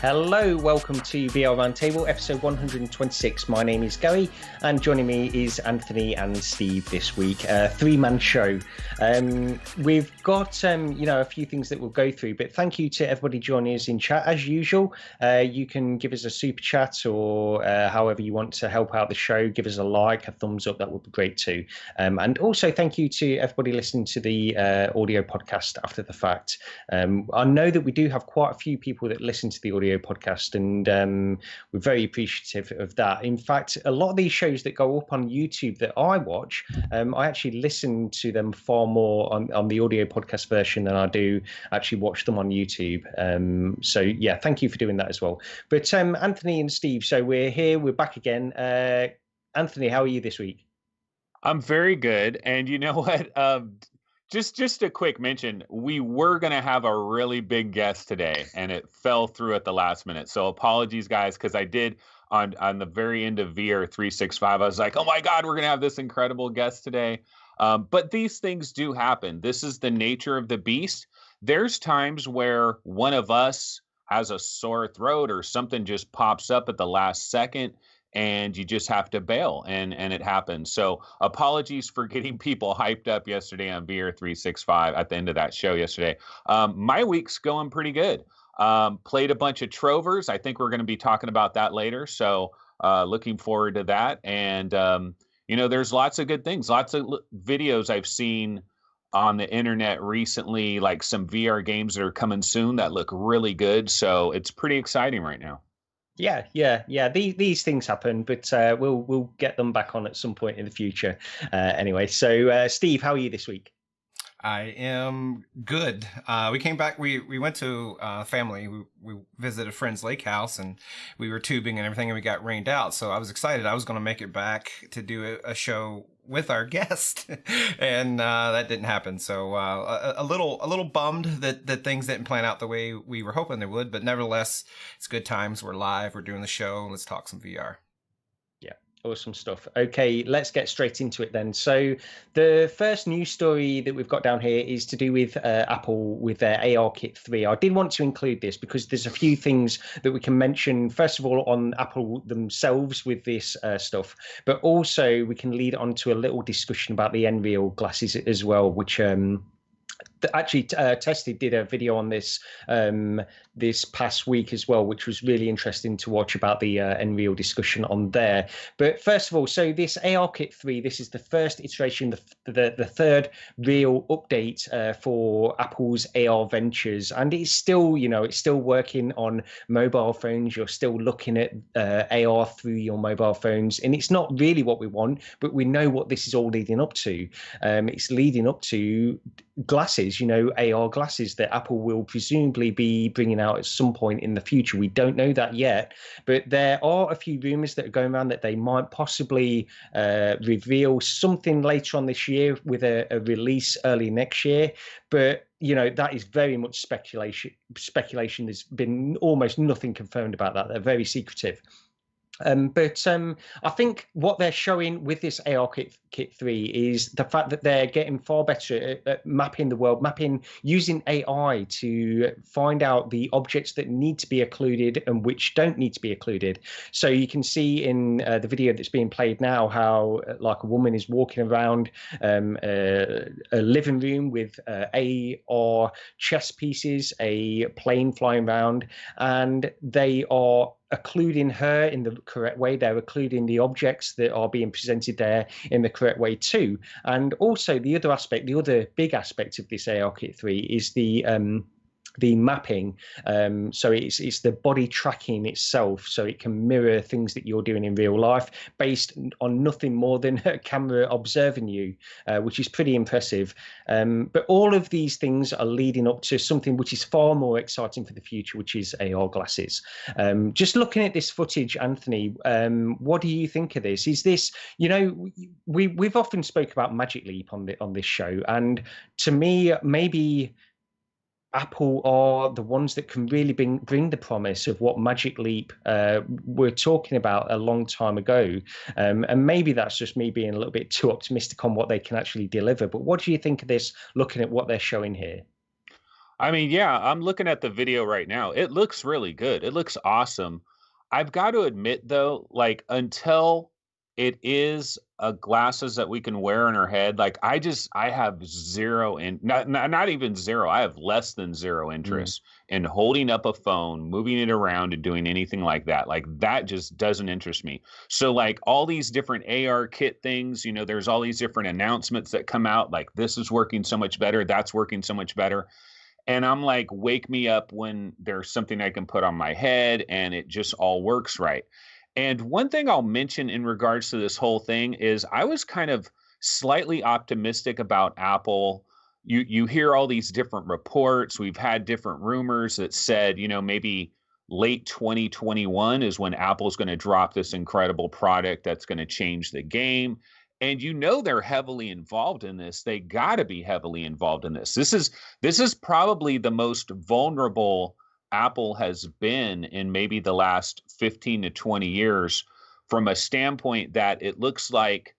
Hello, welcome to VR Roundtable, episode 126. My name is Gary, and joining me is Anthony and Steve this week. Three-man show. We've got, a few things that we'll go through, but thank you to everybody joining us in chat as usual. You can give us a super chat or however you want to help out the show. Give us a like, a thumbs up, that would be great too. And also thank you to everybody listening to the audio podcast after the fact. I know that we do have quite a few people that listen to the audio podcast, and we're very appreciative of that. In fact, a lot of these shows that go up on YouTube that I watch, I actually listen to them far more on the audio podcast version than I do actually watch them on YouTube. So yeah, thank you for doing that as well. But Anthony and Steve, so we're here, we're back again. Anthony, how are you this week? I'm very good. And you know what? Just a quick mention, we were going to have a really big guest today, and it fell through at the last minute. So apologies, guys, because I did on the very end of VR 365, I was like, oh my God, we're going to have this incredible guest today. But these things do happen. This is the nature of the beast. There's times where one of us has a sore throat or something just pops up at the last second, and you just have to bail, and it happens. So apologies for getting people hyped up yesterday on VR 365 at the end of that show yesterday. My week's going pretty good. Played a bunch of Trovers. I think we're going to be talking about that later. So looking forward to that. And, there's lots of good things, lots of videos I've seen on the internet recently, like some VR games that are coming soon that look really good. So it's pretty exciting right now. Yeah. These things happen, but we'll get them back on at some point in the future. Anyway, so Steve, how are you this week? I am good. We came back. We went to family. We visited a friend's lake house, and we were tubing and everything, and we got rained out. So I was excited. I was going to make it back to do a show with our guest, and that didn't happen. So a little bummed that things didn't plan out the way we were hoping they would. But nevertheless, it's good times. We're live. We're doing the show. Let's talk some VR. Awesome stuff. Okay, let's get straight into it then. So the first news story that we've got down here is to do with Apple with their ARKit 3. I did want to include this because there's a few things that we can mention, first of all, on Apple themselves with this stuff, but also we can lead on to a little discussion about the NReal glasses as well, which actually Tested did a video on this this past week as well, which was really interesting to watch about the NReal discussion on there. But first of all, so this ARKit 3, this is the first iteration, the third real update for Apple's AR ventures, and it's still, it's still working on mobile phones. You're still looking at AR through your mobile phones, and it's not really what we want, but we know what this is all leading up to. It's leading up to glasses, AR glasses that Apple will presumably be bringing out at some point in the future. We don't know that yet, but there are a few rumors that are going around that they might possibly reveal something later on this year with a release early next year. But that is very much speculation. There's been almost nothing confirmed about that. They're very secretive. But I think what they're showing with this ARKit 3 is the fact that they're getting far better at mapping the world, using AI to find out the objects that need to be occluded and which don't need to be occluded. So you can see in the video that's being played now how like a woman is walking around a living room with AR chess pieces, a plane flying around, and they are occluding her in the correct way. They're occluding the objects that are being presented there in the correct way too. And also the other big aspect of this ARKit 3 is the mapping. So it's the body tracking itself, so it can mirror things that you're doing in real life based on nothing more than a camera observing you, which is pretty impressive. But all of these things are leading up to something which is far more exciting for the future, which is AR glasses. Just looking at this footage, Anthony, what do you think of this? Is this, we've often spoke about Magic Leap on this show, and to me, maybe Apple are the ones that can really bring the promise of what Magic Leap were talking about a long time ago. And maybe that's just me being a little bit too optimistic on what they can actually deliver. But what do you think of this, looking at what they're showing here? I mean, yeah, I'm looking at the video right now. It looks really good. It looks awesome. I've got to admit though, like until it is glasses that we can wear on our head, like I have zero in not even zero. I have less than zero Mm. interest in holding up a phone, moving it around and doing anything like that. Like that just doesn't interest me. So like all these different AR kit things, you know, there's all these different announcements that come out like this is working so much better, that's working so much better, and I'm like, wake me up when there's something I can put on my head and it just all works right. And one thing I'll mention in regards to this whole thing is I was kind of slightly optimistic about Apple. You hear all these different reports. We've had different rumors that said, you know, maybe late 2021 is when Apple's going to drop this incredible product that's going to change the game. And you know they're heavily involved in this. They got to be heavily involved in this. This is probably the most vulnerable Apple has been in maybe the last 15 to 20 years from a standpoint that it looks like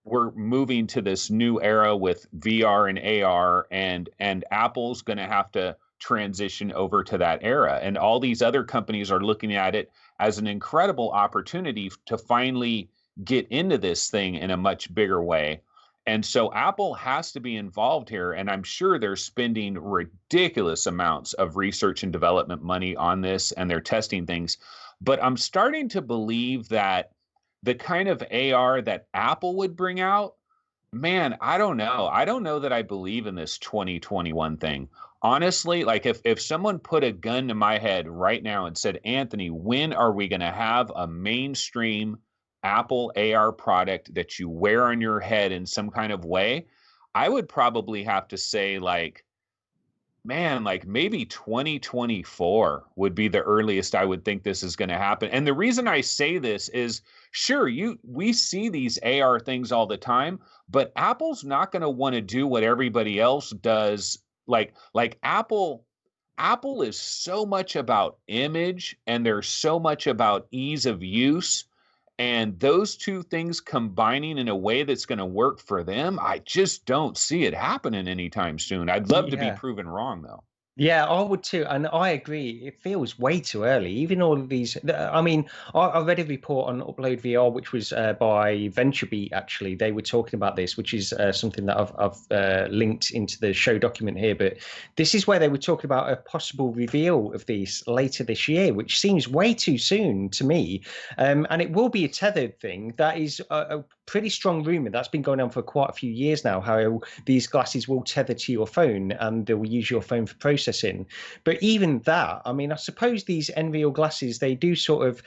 we're moving to this new era with VR and AR, and Apple's going to have to transition over to that era, and all these other companies are looking at it as an incredible opportunity to finally get into this thing in a much bigger way. And so Apple has to be involved here, and I'm sure they're spending ridiculous amounts of research and development money on this, and they're testing things. But I'm starting to believe that the kind of AR that Apple would bring out, man, I don't know. I don't know that I believe in this 2021 thing. Honestly, like if someone put a gun to my head right now and said, Anthony, when are we going to have a mainstream Apple AR product that you wear on your head in some kind of way, I would probably have to say like, man, like maybe 2024 would be the earliest I would think this is going to happen. And the reason I say this is sure, we see these AR things all the time, but Apple's not going to want to do what everybody else does. Like Apple is so much about image and they're so much about ease of use, and those two things combining in a way that's going to work for them, I just don't see it happening anytime soon. I'd love to be Yeah. proven wrong, though. Yeah, I would too, and I agree. It feels way too early. Even all of these, I mean, I read a report on Upload VR, which was by VentureBeat. Actually, they were talking about this, which is something that I've linked into the show document here. But this is where they were talking about a possible reveal of these later this year, which seems way too soon to me. And it will be a tethered thing. That is a pretty strong rumor that's been going on for quite a few years now. How these glasses will tether to your phone and they will use your phone for processing. But even that, I mean, I suppose these NReal glasses, they do sort of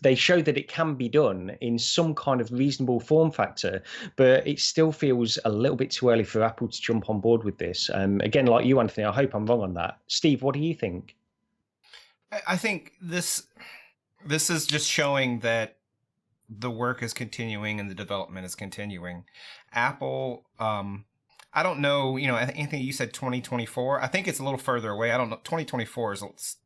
they show that it can be done in some kind of reasonable form factor, but it still feels a little bit too early for Apple to jump on board with this. Again, like you, Anthony, I hope I'm wrong on that. Steve, what do you think? I think this is just showing that the work is continuing and the development is continuing. Apple, I don't know, you know, Anthony, you said 2024. I think it's a little further away. I don't know. 2024 is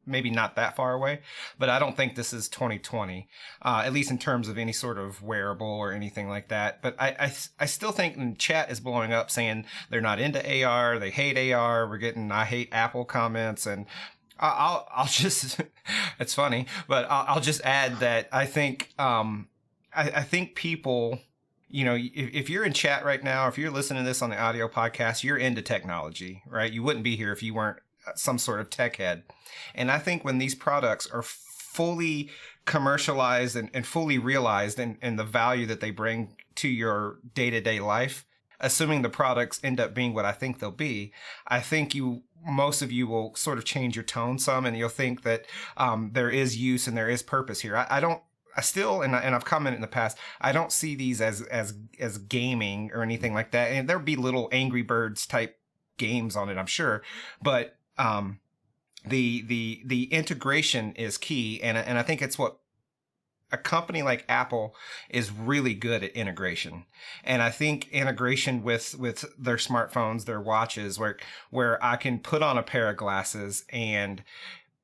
maybe not that far away, but I don't think this is 2020, at least in terms of any sort of wearable or anything like that. But I still think, and chat is blowing up saying they're not into AR, they hate AR. We're getting I hate Apple comments, and I'll just it's funny, but I'll just add that I think I think people, you know, if you're in chat right now, if you're listening to this on the audio podcast, you're into technology, right? You wouldn't be here if you weren't some sort of tech head. And I think when these products are fully commercialized and fully realized in the value that they bring to your day-to-day life, assuming the products end up being what I think they'll be, I think most of you will sort of change your tone some, and you'll think that there is use and there is purpose here. I still, and I've commented in the past, I don't see these as gaming or anything like that. And there'll be little Angry Birds type games on it, I'm sure, but the integration is key, and I think it's what a company like Apple is really good at integration. And I think integration with their smartphones, their watches, where I can put on a pair of glasses and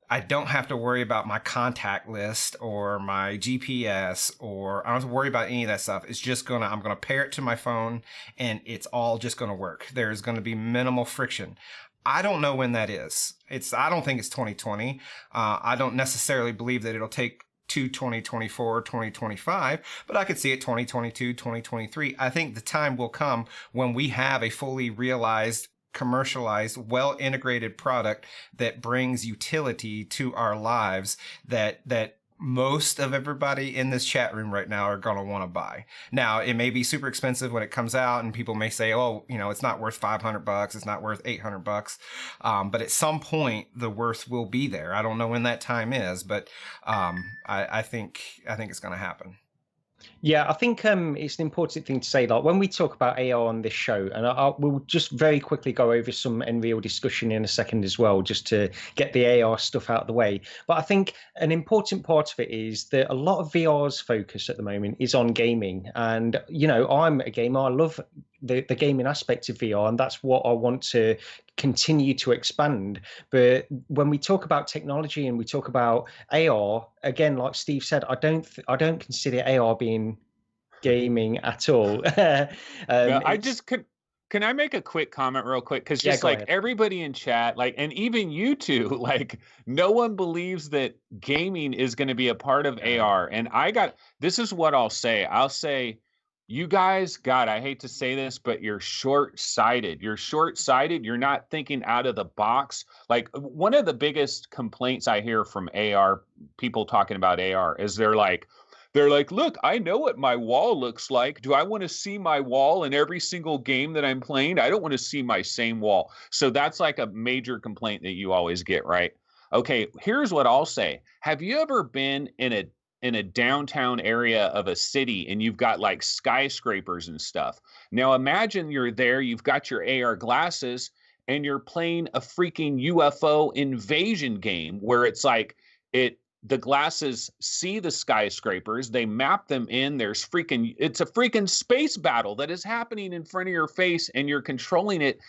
I don't have to worry about my contact list or my GPS, or I don't have to worry about any of that stuff. It's just I'm going to pair it to my phone and it's all just going to work. There's going to be minimal friction. I don't know when that is. I don't think it's 2020. I don't necessarily believe that it'll take to 2024, 2025, but I could see it 2022, 2023. I think the time will come when we have a fully realized, commercialized, well integrated product that brings utility to our lives that most of everybody in this chat room right now are going to want to buy. Now, it may be super expensive when it comes out, and people may say, oh, it's not worth $500. It's not worth $800. But at some point, the worth will be there. I don't know when that time is, but I think it's going to happen. Yeah, I think it's an important thing to say. Like when we talk about AR on this show, and we'll just very quickly go over some NReal discussion in a second as well, just to get the AR stuff out of the way. But I think an important part of it is that a lot of VR's focus at the moment is on gaming. And, I'm a gamer. I love the gaming aspect of VR, and that's what I want to continue to expand. But when we talk about technology and we talk about AR, again, like Steve said, I don't consider AR being gaming at all. I just could. Can I make a quick comment real quick? Because just like everybody in chat, like, and even you two, like, no one believes that gaming is going to be a part of AR. And this is what I'll say. I'll say, you guys, God, I hate to say this, but you're short-sighted. You're short-sighted. You're not thinking out of the box. Like, one of the biggest complaints I hear from AR, people talking about AR, is they're like, look, I know what my wall looks like. Do I want to see my wall in every single game that I'm playing? I don't want to see my same wall. So that's like a major complaint that you always get, right? Okay, here's what I'll say. Have you ever been in a downtown area of a city and you've got like skyscrapers and stuff? Now imagine you're there, you've got your AR glasses, and you're playing a freaking UFO invasion game where it's like the glasses see the skyscrapers, they map them in, it's a freaking space battle that is happening in front of your face and you're controlling it.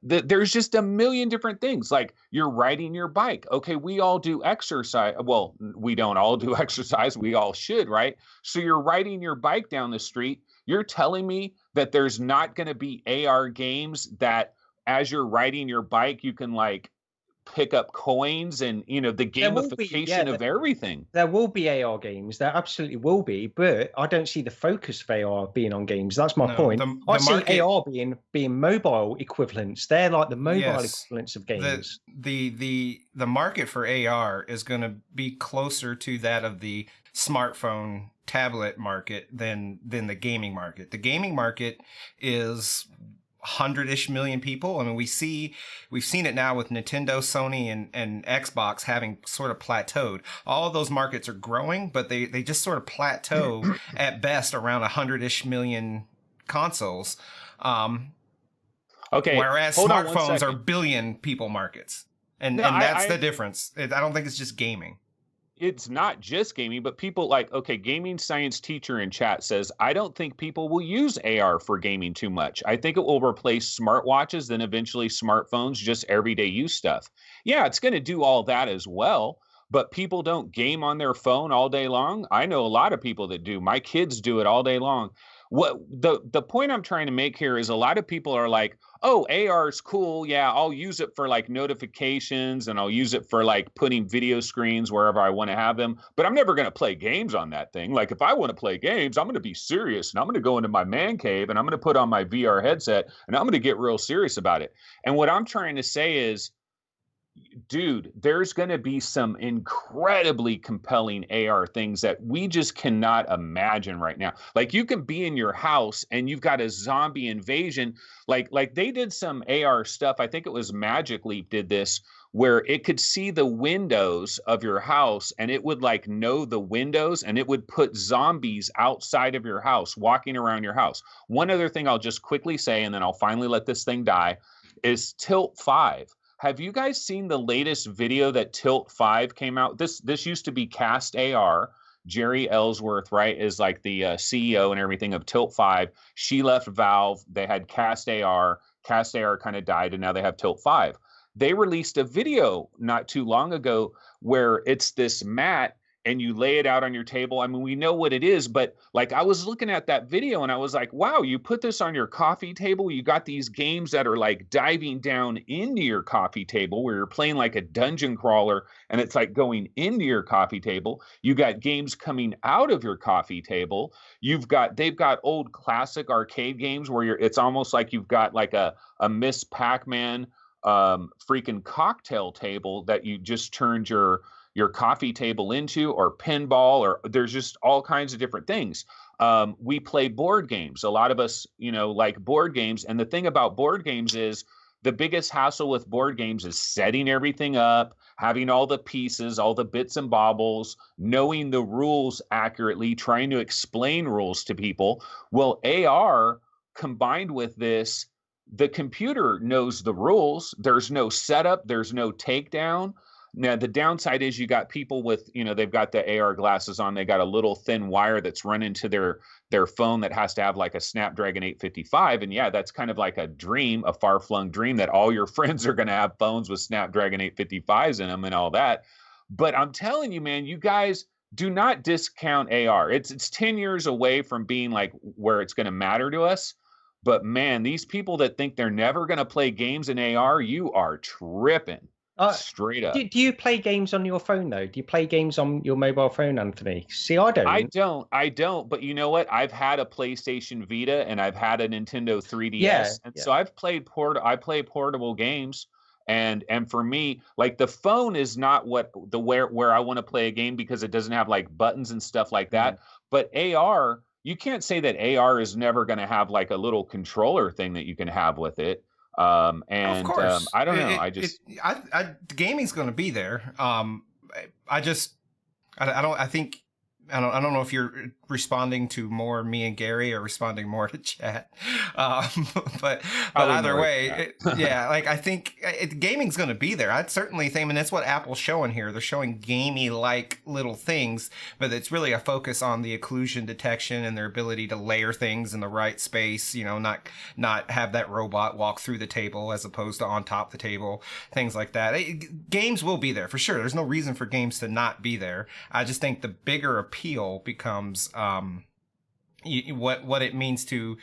There's just a million different things. Like you're riding your bike. Okay, we all do exercise. Well, we don't all do exercise. We all should, right? So you're riding your bike down the street. You're telling me that there's not going to be AR games that as you're riding your bike, you can like pick up coins and, the gamification of everything. There will be AR games. There absolutely will be, but I don't see the focus of AR being on games. That's my point. I see AR being mobile equivalents. They're like the mobile equivalents of games. The market for AR is going to be closer to that of the smartphone tablet market than the gaming market. The gaming market is 100-ish million people. I mean, we've seen it now with Nintendo, Sony, and Xbox having sort of plateaued. All of those markets are growing, but they just sort of plateau at best around 100-ish million consoles. Okay. Whereas smartphones are billion people markets. And that's the difference. I don't think it's just gaming. It's not just gaming, but people like, okay, gaming science teacher in chat says, I don't think people will use AR for gaming too much. I think it will replace smartwatches, then eventually smartphones, just everyday use stuff. Yeah, it's going to do all that as well, but people don't game on their phone all day long. I know a lot of people that do. My kids do it all day long. What the point I'm trying to make here is a lot of people are like, oh, AR is cool. Yeah, I'll use it for like notifications and I'll use it for like putting video screens wherever I want to have them. But I'm never going to play games on that thing. Like if I want to play games, I'm going to be serious and I'm going to go into my man cave and I'm going to put on my VR headset and I'm going to get real serious about it. And what I'm trying to say is, dude, there's going to be some incredibly compelling AR things that we just cannot imagine right now. Like you can be in your house and you've got a zombie invasion. Like they did some AR stuff. I think it was Magic Leap did this where it could see the windows of your house and it would like know the windows and it would put zombies outside of your house, walking around your house. One other thing I'll just quickly say, and then I'll finally let this thing die, is Tilt 5. Have you guys seen the latest video that Tilt 5 came out? This used to be Cast AR. Jerry Ellsworth, right, is like the CEO and everything of Tilt 5. She left Valve. They had Cast AR. Cast AR kind of died, and now they have Tilt 5. They released a video not too long ago where it's this mat, and you lay it out on your table. I mean, we know what it is, but like I was looking at that video and I was like, wow, you put this on your coffee table. You got these games that are like diving down into your coffee table where you're playing like a dungeon crawler and it's like going into your coffee table. You got games coming out of your coffee table. They've got old classic arcade games where it's almost like you've got like a Miss Pac-Man freaking cocktail table that you just turned your coffee table into, or pinball, or there's just all kinds of different things. We play board games. A lot of us, like board games. And the thing about board games is the biggest hassle with board games is setting everything up, having all the pieces, all the bits and baubles, knowing the rules accurately, trying to explain rules to people. Well, AR combined with this, the computer knows the rules. There's no setup. There's no takedown. Now, the downside is you got people with, they've got the AR glasses on. They got a little thin wire that's run into their phone that has to have like a Snapdragon 855. And yeah, that's kind of like a dream, a far-flung dream that all your friends are going to have phones with Snapdragon 855s in them and all that. But I'm telling you, man, you guys do not discount AR. It's 10 years away from being like where it's going to matter to us. But man, these people that think they're never going to play games in AR, you are tripping. Straight up. Do you play games on your phone though? Do you play games on your mobile phone, Anthony? See, I don't. I don't. But you know what? I've had a PlayStation Vita and I've had a Nintendo 3DS, so I've played portable games. And for me, like the phone is not where I want to play a game because it doesn't have like buttons and stuff like that. But AR, you can't say that AR is never going to have like a little controller thing that you can have with it. Of course. I don't know. Gaming's going to be there. I don't know if you're responding to more me and Gary or responding more to chat. But either way, I think gaming's going to be there. I'd certainly think, that's what Apple's showing here. They're showing gamey-like little things, but it's really a focus on the occlusion detection and their ability to layer things in the right space, not have that robot walk through the table as opposed to on top of the table, things like that. Games will be there for sure. There's no reason for games to not be there. I just think the bigger appeal becomes what it means to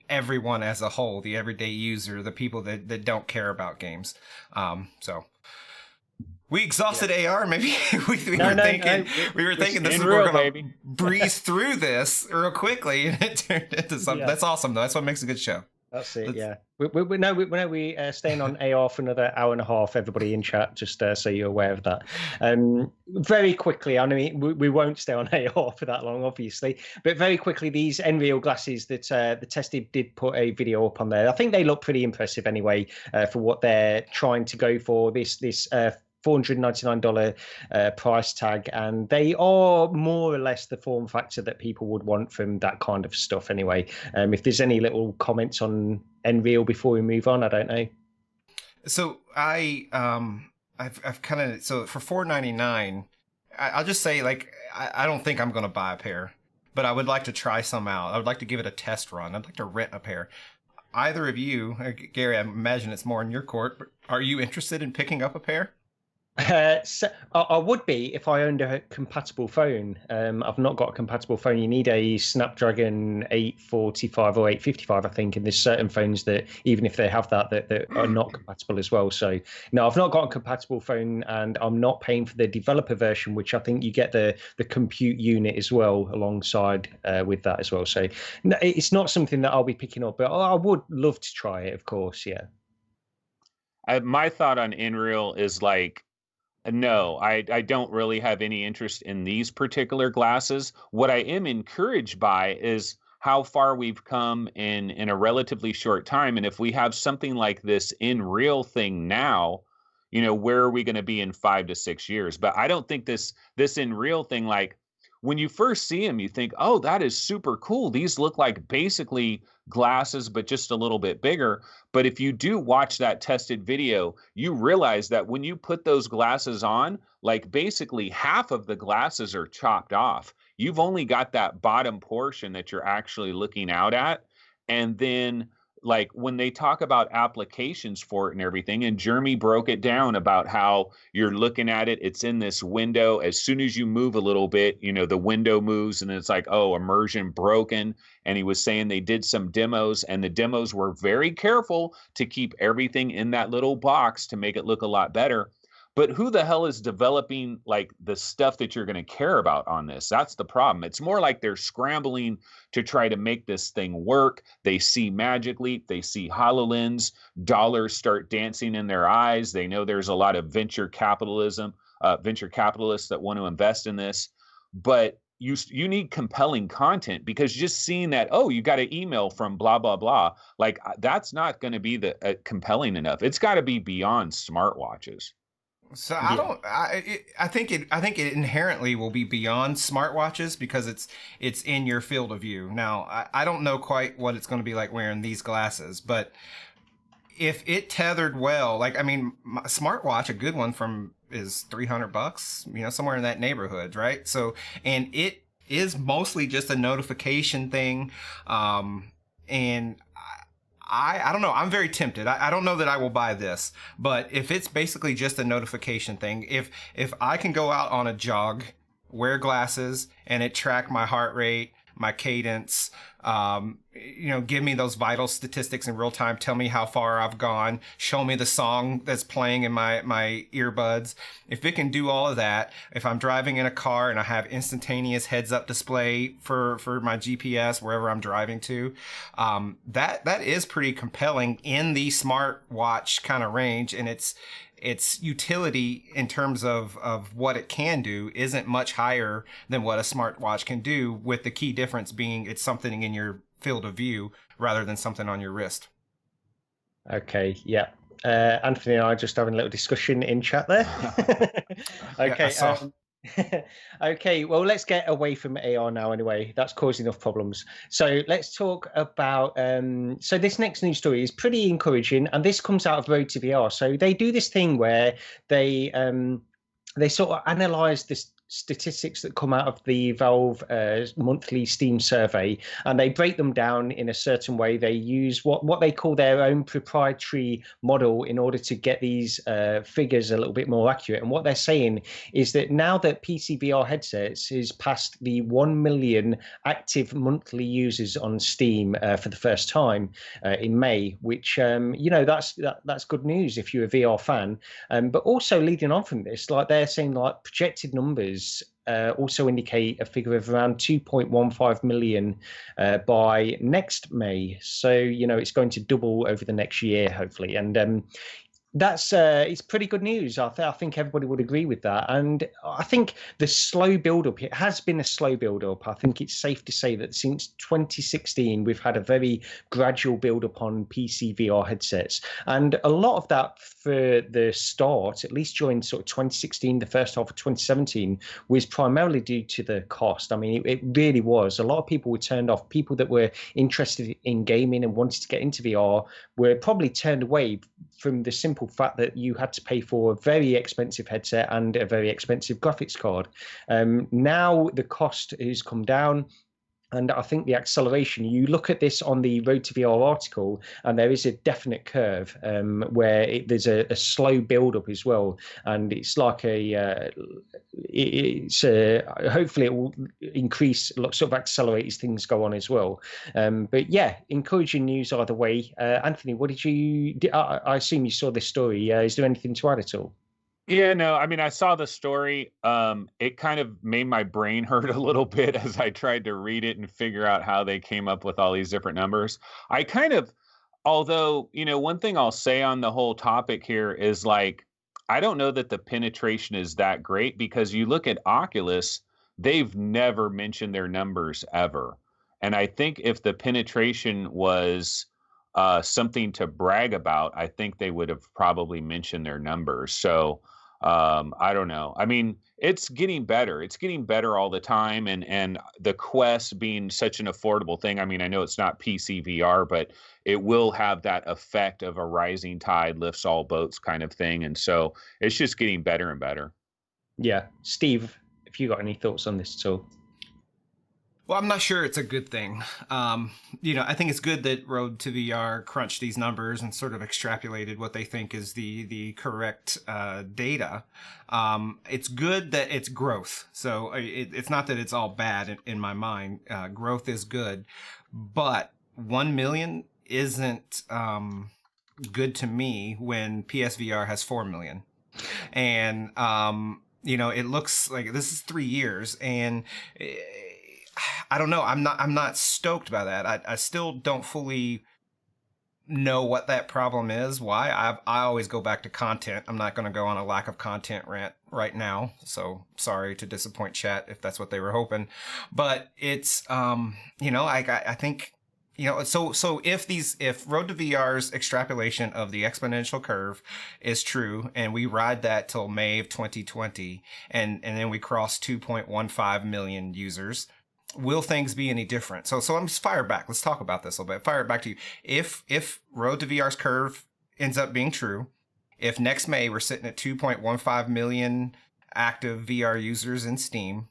everyone as a whole, the everyday user, the people that don't care about games. So we exhausted AR. Maybe we were thinking this is where we're going to breeze through this real quickly, and it turned into something. That's awesome, though. That's what makes a good show. That's it. We're staying on AR for another hour and a half. Everybody in chat, just so you're aware of that. Very quickly, I mean, we won't stay on AR for that long, obviously, but very quickly, these NReal glasses that the Tested did put a video up on there. I think they look pretty impressive anyway for what they're trying to go for. This $499 price tag, and they are more or less the form factor that people would want from that kind of stuff anyway. If there's any little comments on NReal before we move on, I don't know. So I've kind of, so for $499, I'll just say, like, I don't think I'm going to buy a pair, but I would like to try some out. I would like to give it a test run. I'd like to rent a pair. Either of you, Gary, I imagine it's more in your court, but are you interested in picking up a pair? So I would be if I owned a compatible phone. I've not got a compatible phone. You need a Snapdragon 845 or 855, I think, and there's certain phones that even if they have that are not compatible as well. So no, I've not got a compatible phone, and I'm not paying for the developer version, which I think you get the compute unit as well alongside with that as well. So no, it's not something that I'll be picking up, but I would love to try it, of course. Yeah. My thought on NReal is like, no, I don't really have any interest in these particular glasses. What I am encouraged by is how far we've come in a relatively short time. And if we have something like this NReal thing now, where are we going to be in 5 to 6 years? But I don't think this NReal thing, like when you first see them, you think, oh, that is super cool. These look like basically glasses, but just a little bit bigger. But if you do watch that tested video, you realize that when you put those glasses on, like basically half of the glasses are chopped off. You've only got that bottom portion that you're actually looking out at. And then like when they talk about applications for it and everything, and Jeremy broke it down about how you're looking at it, it's in this window. As soon as you move a little bit, you know, the window moves and it's like, oh, immersion broken. And he was saying they did some demos, and the demos were very careful to keep everything in that little box to make it look a lot better. But who the hell is developing like the stuff that you're going to care about on this? That's the problem. It's more like they're scrambling to try to make this thing work. They see Magic Leap, they see HoloLens, dollars start dancing in their eyes. They know there's a lot of venture capitalists that want to invest in this. But you need compelling content, because just seeing that, oh, you got an email from blah, blah, blah, like that's not going to be the compelling enough. It's got to be beyond smartwatches. So I think it inherently will be beyond smartwatches because it's in your field of view. Now, I don't know quite what it's going to be like wearing these glasses, but if it tethered well, like, I mean, my smartwatch, a good one is $300, you know, somewhere in that neighborhood, right? So, and it is mostly just a notification thing. And I don't know. I'm very tempted. I don't know that I will buy this, but if it's basically just a notification thing, if I can go out on a jog, wear glasses, and it track my heart rate, my cadence, you know, give me those vital statistics in real time, tell me how far I've gone, show me the song that's playing in my earbuds. If it can do all of that, if I'm driving in a car and I have instantaneous heads up display for my GPS wherever I'm driving to, that is pretty compelling in the smartwatch kind of range, and its utility in terms of what it can do isn't much higher than what a smartwatch can do, with the key difference being it's something in your field of view rather than something on your wrist. Okay, yeah. Anthony and I just having a little discussion in chat there. Okay. Okay, well, let's get away from AR now anyway. That's caused enough problems. So let's talk about, so this next news story is pretty encouraging, and this comes out of Road to VR. So they do this thing where they sort of analyze this statistics that come out of the Valve monthly Steam survey, and they break them down in a certain way. They use what they call their own proprietary model in order to get these figures a little bit more accurate. And what they're saying is that now that PSVR headsets is past the 1 million active monthly users on Steam for the first time in May, which you know, that's good news if you're a VR fan. But also leading on from this, like they're saying, like projected numbers also indicate a figure of around 2.15 million by next May. So, you know, it's going to double over the next year, hopefully. And that's it's pretty good news. I think everybody would agree with that. And I think the slow build-up, it has been a slow build-up. I think it's safe to say that since 2016, we've had a very gradual build-up on PC VR headsets. And a lot of that for the start, at least during sort of 2016, the first half of 2017, was primarily due to the cost. I mean, it really was. A lot of people were turned off. People that were interested in gaming and wanted to get into VR were probably turned away from the simple fact that you had to pay for a very expensive headset and a very expensive graphics card. Now the cost has come down. And I think the acceleration, you look at this on the Road to VR article, and there is a definite curve where there's a slow build-up as well. And it's like hopefully it will increase, sort of accelerate as things go on as well. But yeah, encouraging news either way. Anthony, what I assume you saw this story. Is there anything to add at all? Yeah, no, I mean, I saw the story. It kind of made my brain hurt a little bit as I tried to read it and figure out how they came up with all these different numbers. Although, you know, one thing I'll say on the whole topic here is, like, I don't know that the penetration is that great, because you look at Oculus, they've never mentioned their numbers ever. And I think if the penetration was something to brag about, I think they would have probably mentioned their numbers. So I don't know. I mean, it's getting better. It's getting better all the time. And the Quest being such an affordable thing. I mean, I know it's not PSVR, but it will have that effect of a rising tide lifts all boats kind of thing. And so it's just getting better and better. Yeah. Steve, have you got any thoughts on this at all? Well, I'm not sure it's a good thing. I think it's good that Road to VR crunched these numbers and sort of extrapolated what they think is the correct data. It's good that it's growth. So it's not that it's all bad in my mind. Growth is good, but 1 million isn't good to me when PSVR has 4 million. And it looks like this is 3 years, and I don't know. I'm not stoked by that. I still don't fully know what that problem is. Why? I always go back to content. I'm not going to go on a lack of content rant right now. So sorry to disappoint chat if that's what they were hoping. But it's I think. So if Road to VR's extrapolation of the exponential curve is true, and we ride that till May of 2020, and then we cross 2.15 million users, will things be any different? So I'm just fire back. Let's talk about this a little bit. Fire it back to you. If Road to VR's curve ends up being true, if next May we're sitting at 2.15 million active VR users in Steam,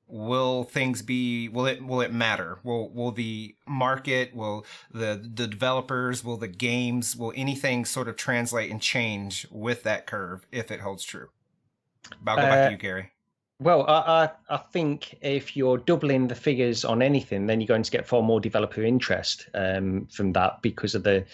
will it matter? Will the market, will the developers, will the games, will anything sort of translate and change with that curve if it holds true? I'll go back to you, Gary. Well, I think if you're doubling the figures on anything, then you're going to get far more developer interest from that because of the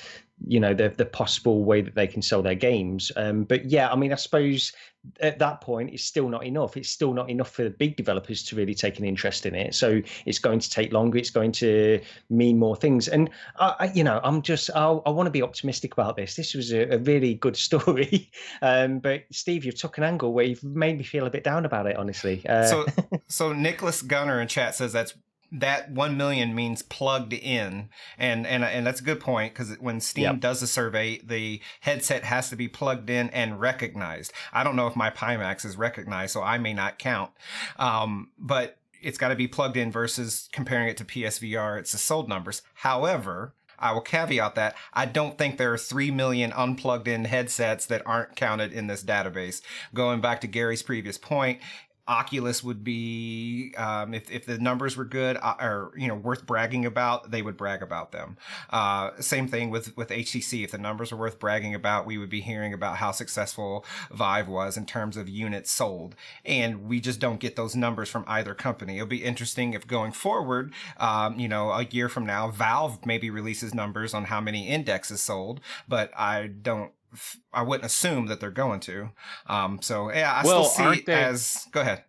possible way that they can sell their games. But yeah, I mean, I suppose at that point, it's still not enough. It's still not enough for the big developers to really take an interest in it. So it's going to take longer. It's going to mean more things. And I want to be optimistic about this. This was a really good story. But Steve, you've took an angle where you've made me feel a bit down about it, honestly. So Nicholas Gunner in chat says that 1 million means plugged in, and that's a good point, because when Steam does a survey, the headset has to be plugged in and recognized. I don't know if my Pimax is recognized, so I may not count, but it's got to be plugged in versus comparing it to PSVR. It's the sold numbers. However, I will caveat that I don't think there are 3 million unplugged in headsets that aren't counted in this database. Going back to Gary's previous point, Oculus would be, if the numbers were good or worth bragging about, they would brag about them. Same thing with HTC. If the numbers were worth bragging about, we would be hearing about how successful Vive was in terms of units sold. And we just don't get those numbers from either company. It'll be interesting if going forward, a year from now, Valve maybe releases numbers on how many indexes sold, but I wouldn't assume that they're going to. Still see go ahead.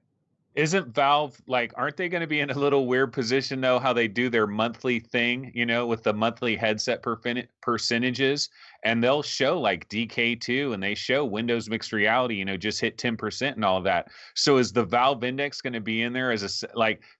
Isn't Valve aren't they going to be in a little weird position though, how they do their monthly thing, with the monthly headset percentages, and they'll show DK2 and they show Windows mixed reality, just hit 10% and all of that. So is the Valve index going to be in there as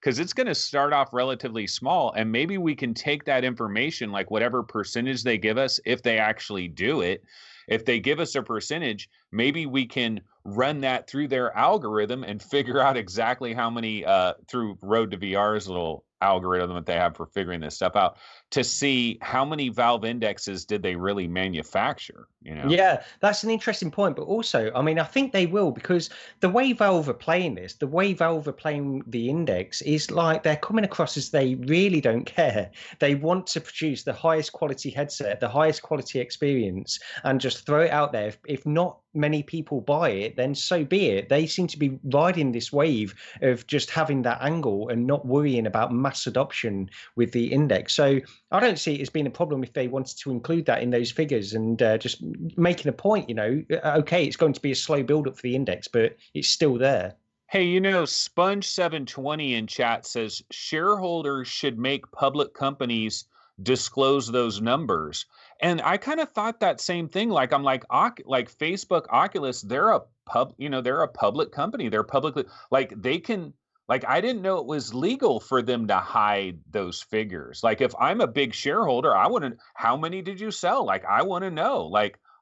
because it's going to start off relatively small, and maybe we can take that information, whatever percentage they give us, if they actually do it. If they give us a percentage, maybe we can run that through their algorithm and figure out exactly how many through Road to VR's little algorithm that they have for figuring this stuff out, to see how many Valve indexes did they really manufacture. Yeah, that's an interesting point. But also, I mean, I think they will, because the way Valve are playing this, the way Valve are playing the index is they're coming across as they really don't care. They want to produce the highest quality headset, the highest quality experience, and just throw it out there. If not many people buy it, then so be it. They seem to be riding this wave of just having that angle and not worrying about mass adoption with the index. So I don't see it as being a problem if they wanted to include that in those figures, and just making a point, okay, it's going to be a slow build up for the index, but it's still there. Hey, Sponge 720 in chat says shareholders should make public companies disclose those numbers. And I kind of thought that same thing. I'm like Facebook, Oculus, they're a public company. They're publicly, they can, I didn't know it was legal for them to hide those figures. If I'm a big shareholder, I want to, how many did you sell? I want to know.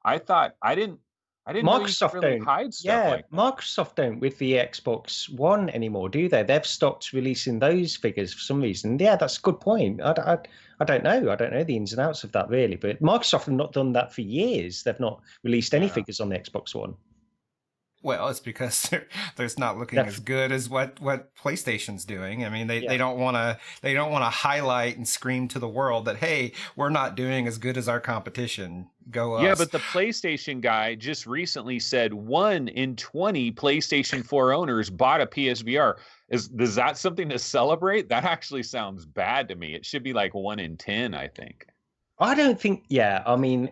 I thought, I didn't Microsoft really don't hide stuff Microsoft don't with the Xbox One anymore, do they? They've stopped releasing those figures for some reason. Yeah, that's a good point. I don't know. I don't know the ins and outs of that really, but Microsoft have not done that for years. They've not released any figures on the Xbox One. Well, it's because they're not looking as good as what PlayStation's doing. I mean, they don't want to highlight and scream to the world that, hey, we're not doing as good as our competition. Go us. Yeah, but the PlayStation guy just recently said 1 in 20 PlayStation 4 owners bought a PSVR. Is that something to celebrate? That actually sounds bad to me. It should be like 1 in 10, I think. I don't think, I mean,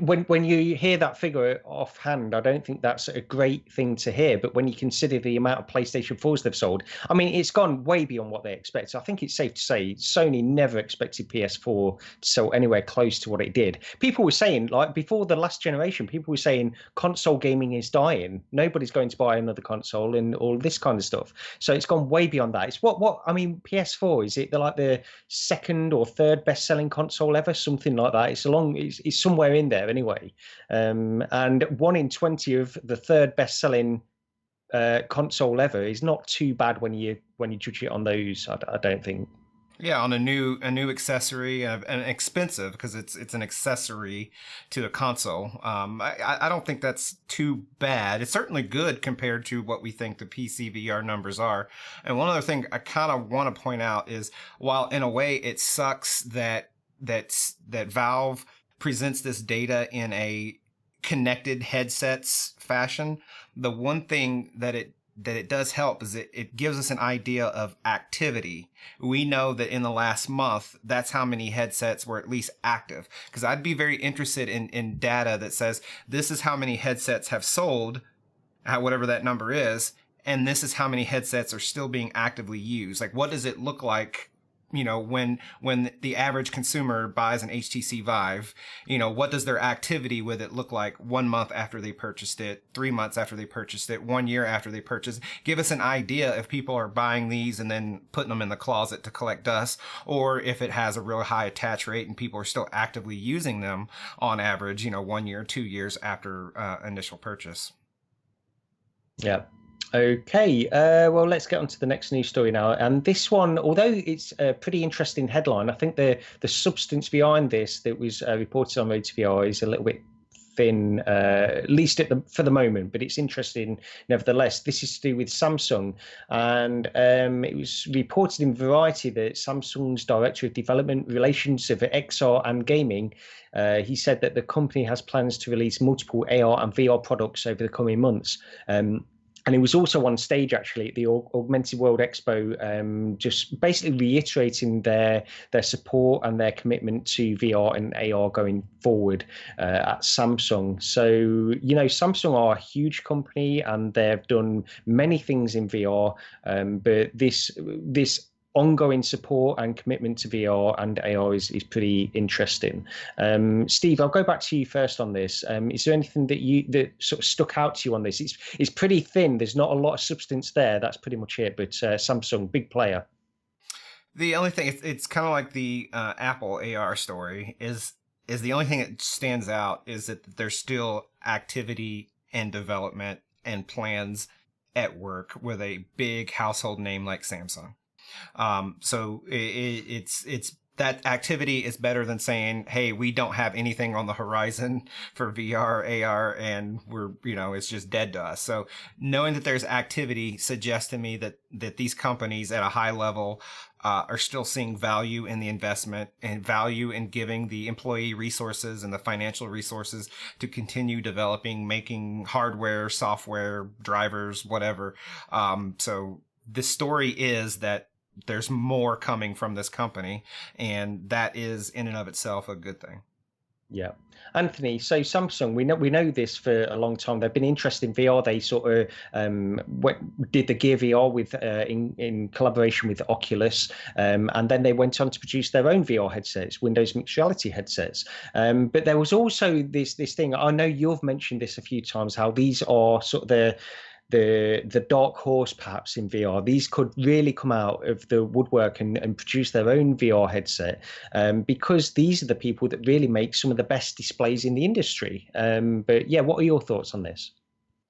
when you hear that figure offhand, I don't think that's a great thing to hear. But when you consider the amount of PlayStation 4s they've sold, I mean, it's gone way beyond what they expect. I think it's safe to say Sony never expected PS4 to sell anywhere close to what it did. People were saying, like, before the last generation, people were saying console gaming is dying. Nobody's going to buy another console and all this kind of stuff. So it's gone way beyond that. It's I mean, PS4, is it the second or third best-selling console ever? Something like that. It's somewhere in there anyway. And 1 in 20 of the third best-selling console ever is not too bad when you judge it on those. I don't think. Yeah, on a new accessory, and expensive because it's an accessory to a console. I don't think that's too bad. It's certainly good compared to what we think the PSVR numbers are. And one other thing I kind of want to point out is, while in a way it sucks that Valve presents this data in a connected headsets fashion, the one thing that it does help is it gives us an idea of activity. We know that in the last month, that's how many headsets were at least active. Because I'd be very interested in data that says this is how many headsets have sold, whatever that number is, and this is how many headsets are still being actively used. Like, what does it look like? When the average consumer buys an HTC Vive, what does their activity with it look like 1 month after they purchased it, 3 months after they purchased it, 1 year after they purchased it? Give us an idea if people are buying these and then putting them in the closet to collect dust, or if it has a real high attach rate and people are still actively using them on average, 1 year, 2 years after initial purchase. Yeah. Okay, well, let's get on to the next news story now. And this one, although it's a pretty interesting headline, I think the substance behind this that was reported on RotoVR is a little bit thin, at least for the moment, but it's interesting nevertheless. This is to do with Samsung, and it was reported in Variety that Samsung's Director of Development Relations of XR and Gaming, he said that the company has plans to release multiple AR and VR products over the coming months. And it was also on stage, actually, at the Augmented World Expo, just basically reiterating their support and their commitment to VR and AR going forward at Samsung. So, Samsung are a huge company and they've done many things in VR, but this ongoing support and commitment to VR and AR is pretty interesting. Steve, I'll go back to you first on this. Is there anything that sort of stuck out to you on this? It's pretty thin. There's not a lot of substance there. That's pretty much it. But Samsung, big player. The only thing, it's kind of like the Apple AR story, is the only thing that stands out is that there's still activity and development and plans at work with a big household name like Samsung. So it's that activity is better than saying, hey, we don't have anything on the horizon for VR, AR, and we're, it's just dead to us. So knowing that there's activity suggests to me that these companies at a high level are still seeing value in the investment and value in giving the employee resources and the financial resources to continue developing, making hardware, software, drivers, whatever. So the story is that there's more coming from this company, and that is in and of itself a good thing. Yeah. Anthony, so Samsung, we know this for a long time. They've been interested in VR. They sort of did the Gear VR with in collaboration with Oculus, and then they went on to produce their own VR headsets, Windows Mixed Reality headsets. But there was also this thing. I know you've mentioned this a few times, how these are sort of the dark horse perhaps in VR. These could really come out of the woodwork and produce their own VR headset, because these are the people that really make some of the best displays in the industry. But yeah, what are your thoughts on this?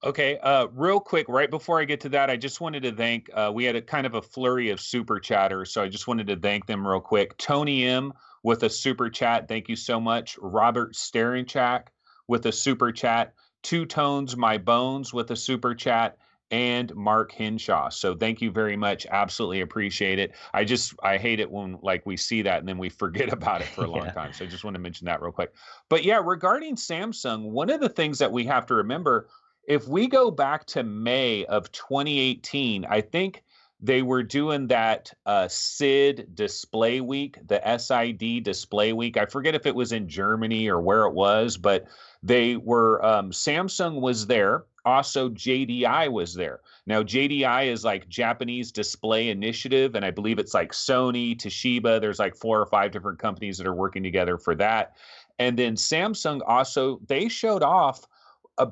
Okay, real quick, right before I get to that, I just wanted to thank, we had a kind of a flurry of super chatters, so I just wanted to thank them real quick. Tony M with a super chat, thank you so much. Robert Starinchak with a super chat. Two Tones My Bones with a super chat, and Mark Hinshaw. So thank you very much. Absolutely appreciate it. I hate it when like we see that and then we forget about it for a long time. So I just want to mention that real quick. But yeah, regarding Samsung, one of the things that we have to remember, if we go back to May of 2018, I think they were doing that SID Display Week, the SID Display Week. I forget if it was in Germany or where it was, but they were, Samsung was there. Also, JDI was there. Now, JDI is like Japanese Display Initiative, and I believe it's like Sony, Toshiba. There's like 4 or 5 different companies that are working together for that. And then Samsung also, they showed off,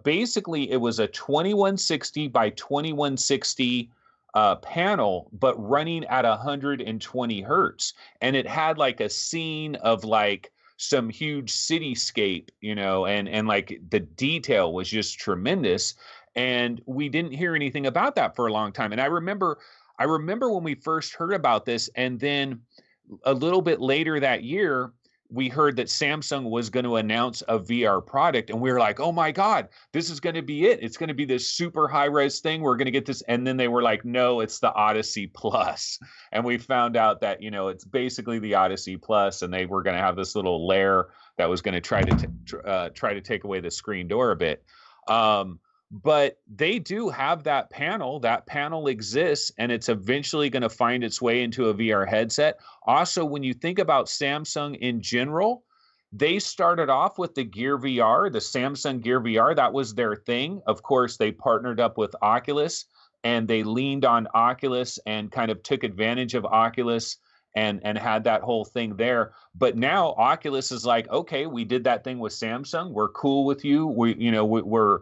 basically it was a 2160 by 2160 panel, but running at 120 hertz. And it had like a scene of like some huge cityscape, you know, and like the detail was just tremendous. And we didn't hear anything about that for a long time. And I remember when we first heard about this, and then a little bit later that year, we heard that Samsung was going to announce a VR product, and we were like, oh my God, this is going to be it. It's going to be this super high res thing. We're going to get this. And then they were like, no, it's the Odyssey Plus. And we found out that, you know, it's basically the Odyssey Plus, and they were going to have this little layer that was going to try to take away the screen door a bit. But they do have that panel. That panel exists, and it's eventually going to find its way into a VR headset. Also, when you think about Samsung in general, they started off with the Gear VR, the Samsung Gear VR. That was their thing. Of course, they partnered up with Oculus, and they leaned on Oculus and kind of took advantage of Oculus and had that whole thing there. But now Oculus is like, okay, we did that thing with Samsung. We're cool with you. We're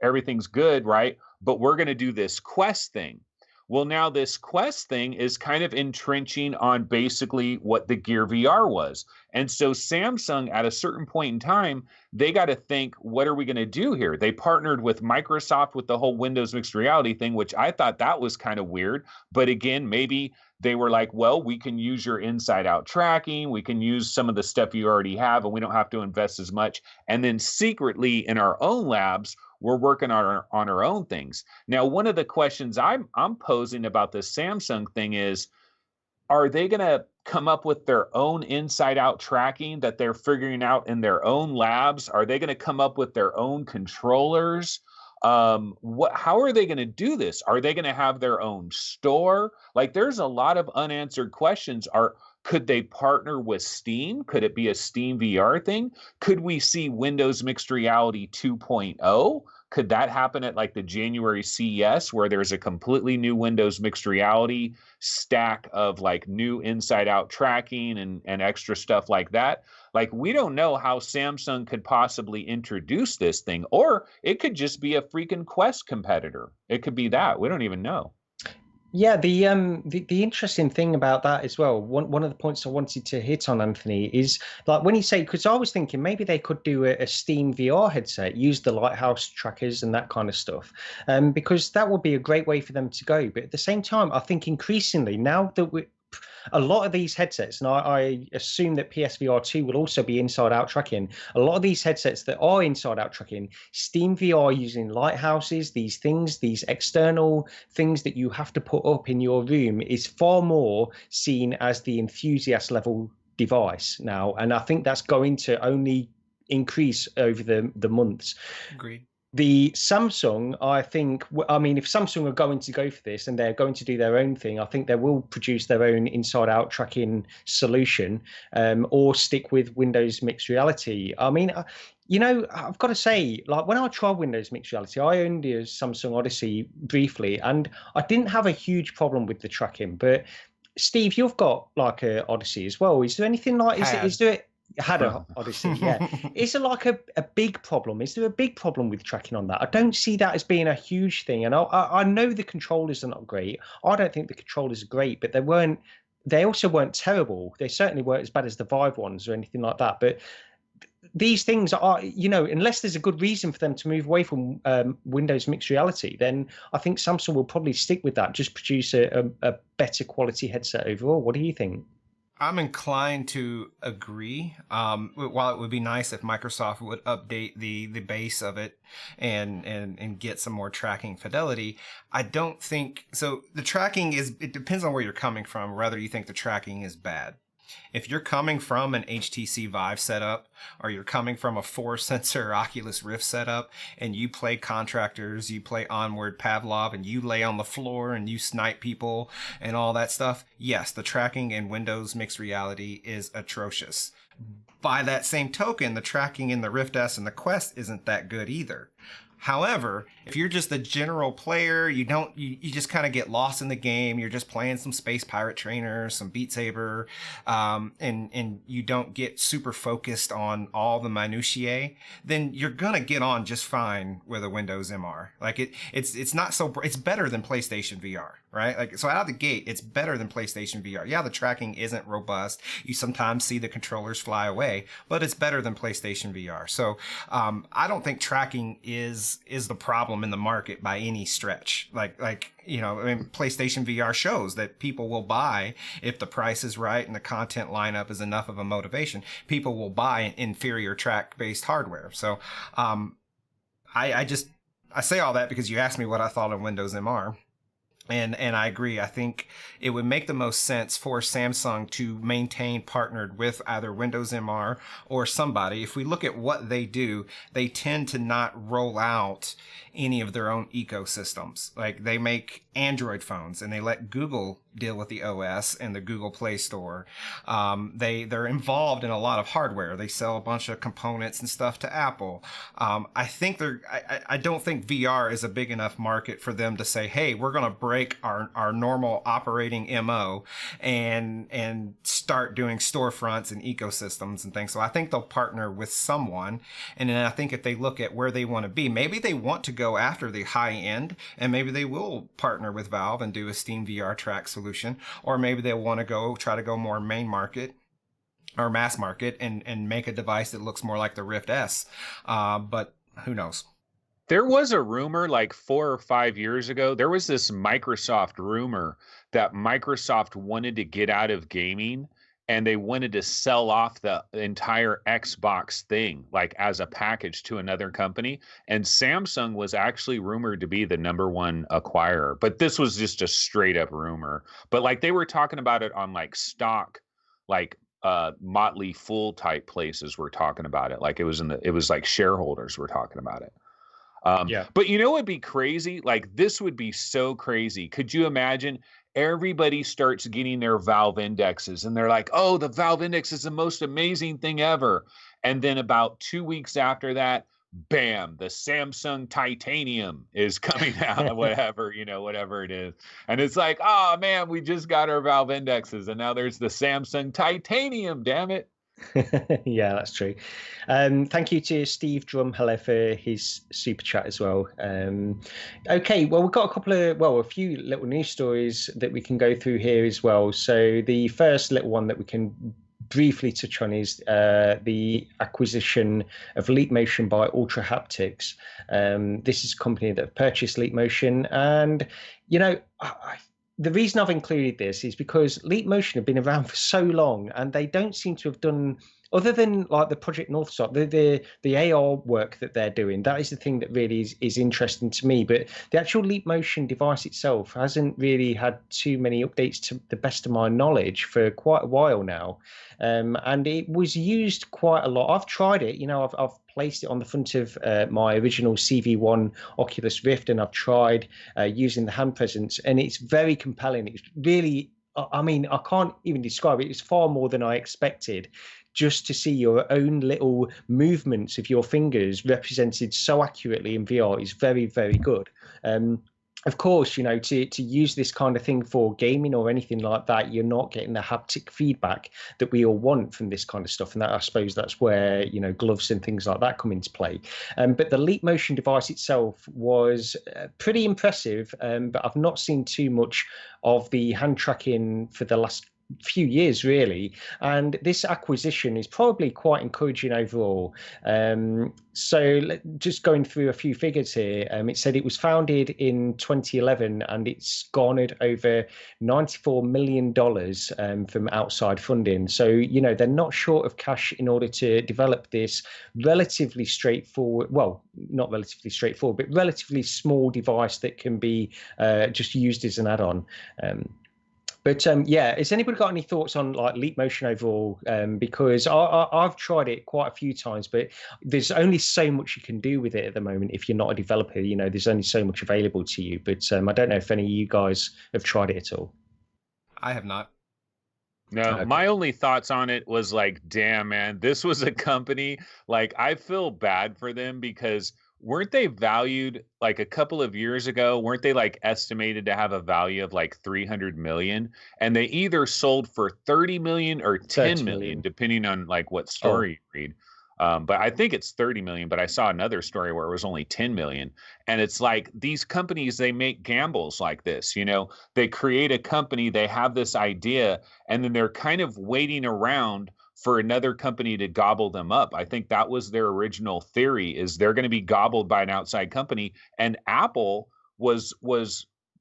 everything's good, right? But we're going to do this Quest thing. Well, now this Quest thing is kind of entrenching on basically what the Gear VR was. And so Samsung, at a certain point in time, they got to think, what are we going to do here? They partnered with Microsoft with the whole Windows mixed reality thing, which I thought that was kind of weird. But again, maybe they were like, well, we can use your inside out tracking. We can use some of the stuff you already have, and we don't have to invest as much. And then secretly in our own labs, we're working on our own things. Now, one of the questions I'm posing about this Samsung thing is, are they going to come up with their own inside out tracking that they're figuring out in their own labs? Are they going to come up with their own controllers? How are they going to do this? Are they going to have their own store? Like, there's a lot of unanswered questions. Could they partner with Steam? Could it be a SteamVR thing? Could we see Windows Mixed Reality 2.0? Could that happen at like the January CES, where there's a completely new Windows Mixed Reality stack of like new inside out tracking and extra stuff like that? Like, we don't know how Samsung could possibly introduce this thing, or it could just be a freaking Quest competitor. It could be that. We don't even know. Yeah, the interesting thing about that as well, one of the points I wanted to hit on, Anthony, is like when you say, because I was thinking maybe they could do a Steam VR headset, use the Lighthouse trackers and that kind of stuff, because that would be a great way for them to go. But at the same time, I think increasingly now that a lot of these headsets, and I assume that PSVR 2 will also be inside-out tracking. A lot of these headsets that are inside-out tracking, SteamVR using lighthouses, these things, these external things that you have to put up in your room, is far more seen as the enthusiast level device now. And I think that's going to only increase over the months. Agreed. The Samsung, I mean, if Samsung are going to go for this and they're going to do their own thing, I think they will produce their own inside-out tracking solution, or stick with Windows Mixed Reality. I mean, you know, I've got to say, like when I tried Windows Mixed Reality, I owned a Samsung Odyssey briefly, and I didn't have a huge problem with the tracking. But Steve, you've got like a Odyssey as well. Is there anything like? Is there? Had a Odyssey, yeah. Is there like a big problem? Is there a big problem with tracking on that? I don't see that as being a huge thing. And I know the controllers are not great. I don't think the controllers are great, but they also weren't terrible. They certainly weren't as bad as the Vive ones or anything like that. But these things are, you know, unless there's a good reason for them to move away from Windows Mixed Reality, then I think Samsung will probably stick with that, just produce a better quality headset overall. What do you think? I'm inclined to agree. While it would be nice if Microsoft would update the base of it and get some more tracking fidelity, I don't think so. The tracking it depends on where you're coming from, whether you think the tracking is bad. If you're coming from an HTC Vive setup, or you're coming from a 4-sensor Oculus Rift setup, and you play Contractors, you play Onward Pavlov, and you lay on the floor and you snipe people and all that stuff, yes, the tracking in Windows Mixed Reality is atrocious. By that same token, the tracking in the Rift S and the Quest isn't that good either. However, if you're just a general player, you just kind of get lost in the game. You're just playing some Space Pirate Trainer, some Beat Saber, and you don't get super focused on all the minutiae, then you're gonna get on just fine with a Windows MR. Like it's not so, it's better than PlayStation VR, right? Like, so out of the gate, it's better than PlayStation VR. Yeah, the tracking isn't robust. You sometimes see the controllers fly away, but it's better than PlayStation VR. So I don't think tracking is the problem in the market by any stretch. Like you know, I mean, PlayStation VR shows that people will buy if the price is right and the content lineup is enough of a motivation. People will buy inferior track-based hardware. So I say all that because you asked me what I thought of Windows MR. And I agree. I think it would make the most sense for Samsung to maintain partnered with either Windows MR or somebody. If we look at what they do, they tend to not roll out any of their own ecosystems. Like, they make Android phones and they let Google deal with the OS and the Google Play Store. They're involved in a lot of hardware. They sell a bunch of components and stuff to Apple. I don't think VR is a big enough market for them to say, hey, we're going to break our normal operating MO and start doing storefronts and ecosystems and things. So I think they'll partner with someone. And then I think if they look at where they want to be, maybe they want to go after the high end, and maybe they will partner with Valve and do a SteamVR track solution, or maybe they want to try to go more main market or mass market and make a device that looks more like the Rift S. But who knows? There was a rumor like 4 or 5 years ago. There was this Microsoft rumor that Microsoft wanted to get out of gaming and they wanted to sell off the entire Xbox thing, like as a package to another company. And Samsung was actually rumored to be the #1 acquirer. But this was just a straight up rumor. But like they were talking about it on like stock, like Motley Fool type places were talking about it. Like it was like shareholders were talking about it. Yeah. But you know what'd be crazy? Like, this would be so crazy. Could you imagine everybody starts getting their Valve indexes and they're like, oh, the Valve index is the most amazing thing ever. And then about 2 weeks after that, bam, the Samsung Titanium is coming out, whatever it is. And it's like, oh man, we just got our Valve indexes and now there's the Samsung Titanium, damn it. Yeah, that's true. Thank you to Steve Drumheller for his super chat as well. Okay, well, we've got a few little news stories that we can go through here as well. So the first little one that we can briefly touch on is the acquisition of Leap Motion by Ultrahaptics. This is a company that purchased Leap Motion, and you know, the reason I've included this is because Leap Motion have been around for so long, and they don't seem to have done, other than like the Project North Star, the AR work that they're doing. That is the thing that really is interesting to me. But the actual Leap Motion device itself hasn't really had too many updates, to the best of my knowledge, for quite a while now. And it was used quite a lot. I've tried it. You know, I've placed it on the front of my original CV1 Oculus Rift, and I've tried using the hand presence, and it's very compelling. It's really, I mean, I can't even describe it. It's far more than I expected. Just to see your own little movements of your fingers represented so accurately in VR is very, very good. Of course, you know, to use this kind of thing for gaming or anything like that, you're not getting the haptic feedback that we all want from this kind of stuff. And that, I suppose that's where, you know, gloves and things like that come into play. But the Leap Motion device itself was pretty impressive, but I've not seen too much of the hand tracking for the last few years really, and this acquisition is probably quite encouraging overall. So just going through a few figures here, it said it was founded in 2011 and it's garnered over $94 million from outside funding. So they're not short of cash in order to develop this relatively straightforward, well, not relatively straightforward, but relatively small device that can be just used as an add-on. But has anybody got any thoughts on like Leap Motion overall? Because I've tried it quite a few times, but there's only so much you can do with it at the moment if you're not a developer. There's only so much available to you. But I don't know if any of you guys have tried it at all. I have not. No, Okay. My only thoughts on it was like, damn, man, this was a company, like, I feel bad for them because weren't they valued like a couple of years ago? Weren't they like estimated to have a value of like 300 million? And they either sold for 30 million or 10 million, depending on like what story you read. But I think it's 30 million, but I saw another story where it was only 10 million. And it's like these companies, they make gambles like this, they create a company, they have this idea, and then they're kind of waiting around for another company to gobble them up. I think that was their original theory, is they're going to be gobbled by an outside company. And Apple was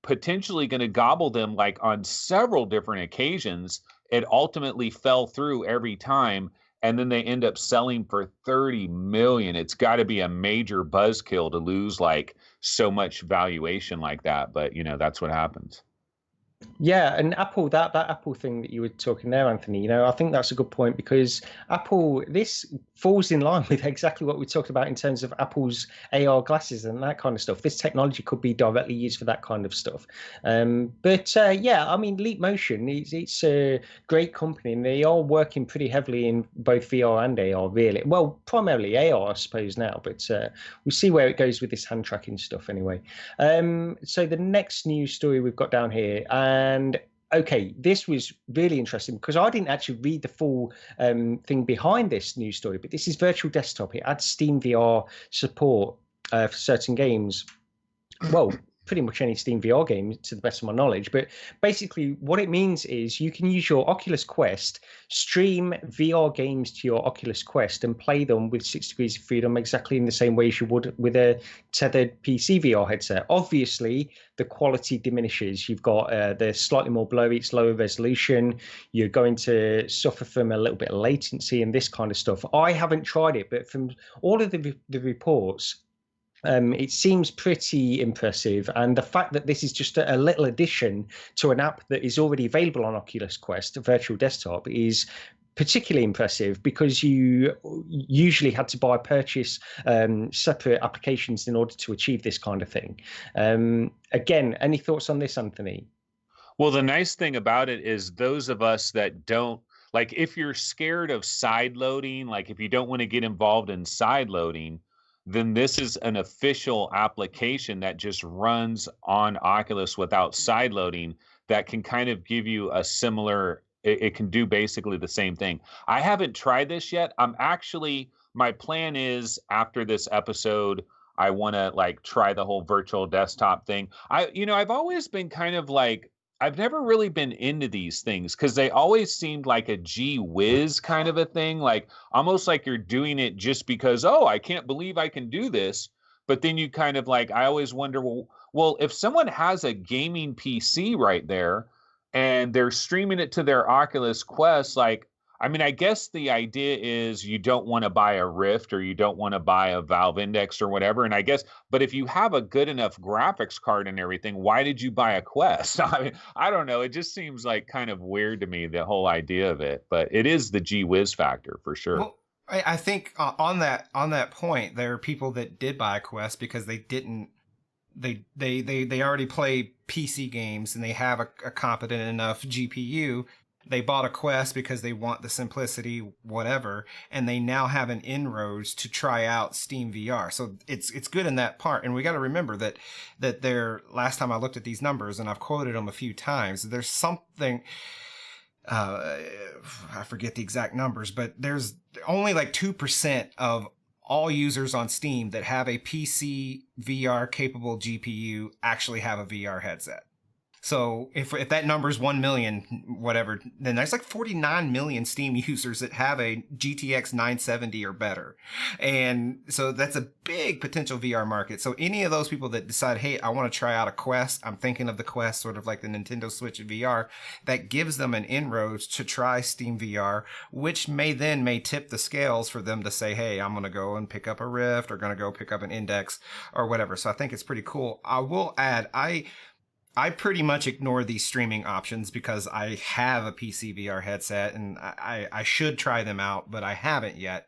potentially going to gobble them like on several different occasions. It ultimately fell through every time. And then they end up selling for 30 million. It's got to be a major buzzkill to lose like so much valuation like that. But that's what happens. Yeah, and Apple, that Apple thing that you were talking there, Anthony, I think that's a good point, because Apple, this falls in line with exactly what we talked about in terms of Apple's AR glasses and that kind of stuff. This technology could be directly used for that kind of stuff. Leap Motion, it's a great company, and they are working pretty heavily in both VR and AR, really. Well, primarily AR, I suppose, now, but we'll see where it goes with this hand tracking stuff anyway. So the next news story we've got down here, and okay, this was really interesting because I didn't actually read the full thing behind this news story, but this is Virtual Desktop. It adds SteamVR support for certain games. Well, pretty much any SteamVR game to the best of my knowledge. But basically what it means is you can use your Oculus Quest, stream VR games to your Oculus Quest and play them with 6 degrees of freedom exactly in the same way as you would with a tethered PC VR headset. Obviously, the quality diminishes. You've got the slightly more blurry, it's lower resolution. You're going to suffer from a little bit of latency and this kind of stuff. I haven't tried it, but from all of the reports, it seems pretty impressive, and the fact that this is just a little addition to an app that is already available on Oculus Quest, Virtual Desktop, is particularly impressive because you usually had to purchase separate applications in order to achieve this kind of thing. Again, any thoughts on this, Anthony? Well, the nice thing about it is those of us that don't, like, if you're scared of side loading, like if you don't want to get involved in side loading, then this is an official application that just runs on Oculus without side loading that can kind of give you a similar, it can do basically the same thing. I haven't tried this yet. My plan is after this episode, I want to like try the whole virtual desktop thing. I've always been kind of like, I've never really been into these things because they always seemed like a gee whiz kind of a thing, like almost like you're doing it just because, oh, I can't believe I can do this. But then you kind of like, I always wonder, well, if someone has a gaming PC right there and they're streaming it to their Oculus Quest, like, I mean, I guess the idea is you don't want to buy a Rift or you don't want to buy a Valve Index or whatever. And I guess, but if you have a good enough graphics card and everything, why did you buy a Quest? I mean, I don't know. It just seems like kind of weird to me, the whole idea of it. But it is the gee whiz factor for sure. Well, I think on that point, there are people that did buy a Quest because they didn't. They already play PC games and they have a competent enough GPU. They bought a Quest because they want the simplicity, whatever, and they now have an inroads to try out SteamVR. So it's good in that part. And we got to remember that there, last time I looked at these numbers, and I've quoted them a few times, there's something, I forget the exact numbers, but there's only like 2% of all users on Steam that have a PC VR capable GPU actually have a VR headset. So if that number is 1 million, whatever, then there's like 49 million Steam users that have a GTX 970 or better. And so that's a big potential VR market. So any of those people that decide, hey, I want to try out a Quest, I'm thinking of the Quest sort of like the Nintendo Switch VR, that gives them an inroad to try SteamVR, which may tip the scales for them to say, hey, I'm going to go and pick up a Rift or going to go pick up an Index or whatever. So I think it's pretty cool. I will add, I pretty much ignore these streaming options because I have a PC VR headset and I should try them out, but I haven't yet.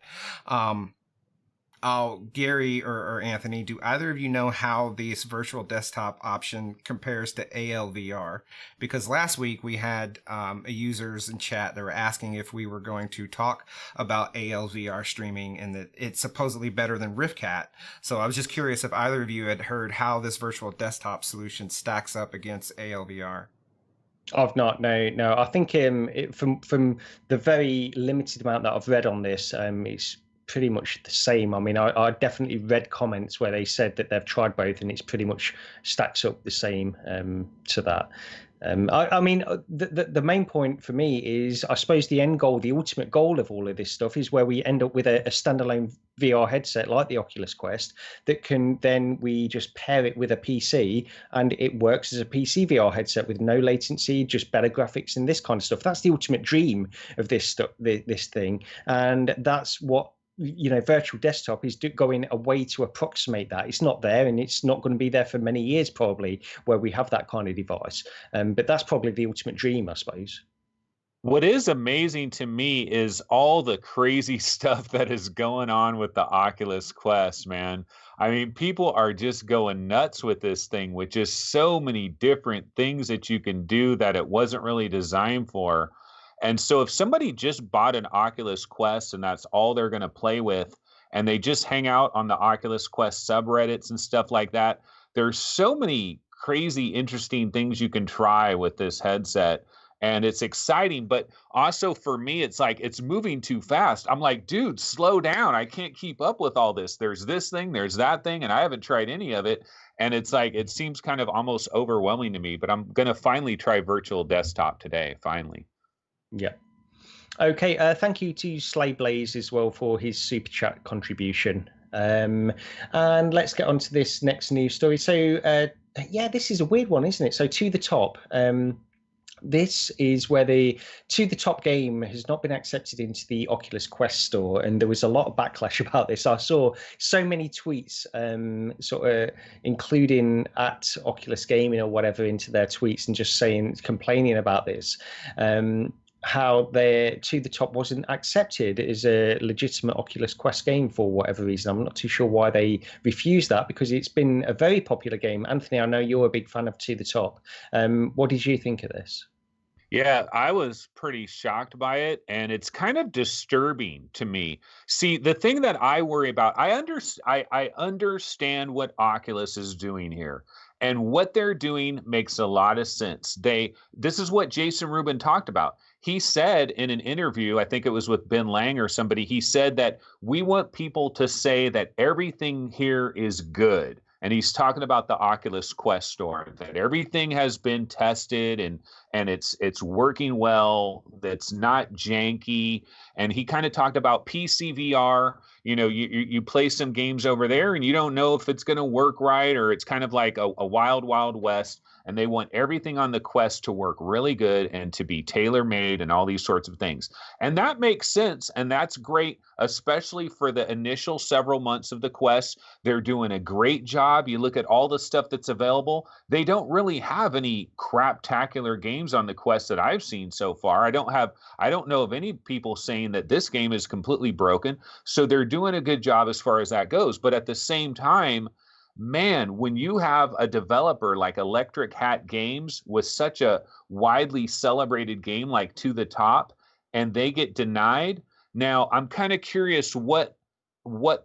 Gary or Anthony, do either of you know how this virtual desktop option compares to ALVR? Because last week we had users in chat that were asking if we were going to talk about ALVR streaming and that it's supposedly better than RiftCat. So I was just curious if either of you had heard how this virtual desktop solution stacks up against ALVR. I've not. No. I think from the very limited amount that I've read on this, it's pretty much the same. I mean, I definitely read comments where they said that they've tried both and it's pretty much stacks up the same to that. I mean, the main point for me is, I suppose the end goal, the ultimate goal of all of this stuff is where we end up with a standalone VR headset like the Oculus Quest that can then we just pair it with a PC and it works as a PC VR headset with no latency, just better graphics and this kind of stuff. That's the ultimate dream of this stuff, this thing, and that's what virtual desktop is going a way to approximate that. It's not there, and it's not going to be there for many years probably, where we have that kind of device. But that's probably the ultimate dream, I suppose. What is amazing to me is all the crazy stuff that is going on with the Oculus Quest, man. I mean, people are just going nuts with this thing, with just so many different things that you can do that it wasn't really designed for. And so if somebody just bought an Oculus Quest and that's all they're going to play with, and they just hang out on the Oculus Quest subreddits and stuff like that, there's so many crazy, interesting things you can try with this headset. And it's exciting, but also for me, it's like it's moving too fast. I'm like, dude, slow down. I can't keep up with all this. There's this thing, there's that thing, and I haven't tried any of it. And it's like, it seems kind of almost overwhelming to me, but I'm going to finally try virtual desktop today, finally. Yeah. Okay. Thank you to Slay Blaze as well for his super chat contribution. And let's get on to this next news story. So, yeah, this is a weird one, isn't it? So, To the Top. This is where the To the Top game has not been accepted into the Oculus Quest store, and there was a lot of backlash about this. I saw so many tweets, sort of including at Oculus Gaming or whatever into their tweets and just complaining about this. How their To the Top wasn't accepted as a legitimate Oculus Quest game for whatever reason. I'm not too sure why they refused that, because it's been a very popular game. Anthony, I know you're a big fan of To the Top. What did you think of this? Yeah, I was pretty shocked by it, and it's kind of disturbing to me. See, the thing that I worry about, I understand what Oculus is doing here. And what they're doing makes a lot of sense. This is what Jason Rubin talked about. He said in an interview, I think it was with Ben Lang or somebody, he said that we want people to say that everything here is good. And he's talking about the Oculus Quest store, that everything has been tested and it's working well, that's not janky. And he kind of talked about PCVR. You play some games over there and you don't know if it's going to work right, or it's kind of like a wild, wild west. And they want everything on the Quest to work really good and to be tailor-made and all these sorts of things. And that makes sense, and that's great, especially for the initial several months of the Quest. They're doing a great job. You look at all the stuff that's available. They don't really have any craptacular games on the Quest that I've seen so far. I don't know of any people saying that this game is completely broken. So they're doing a good job as far as that goes. But at the same time, man, when you have a developer like Electric Hat Games with such a widely celebrated game like To the Top, and they get denied, now I'm kind of curious what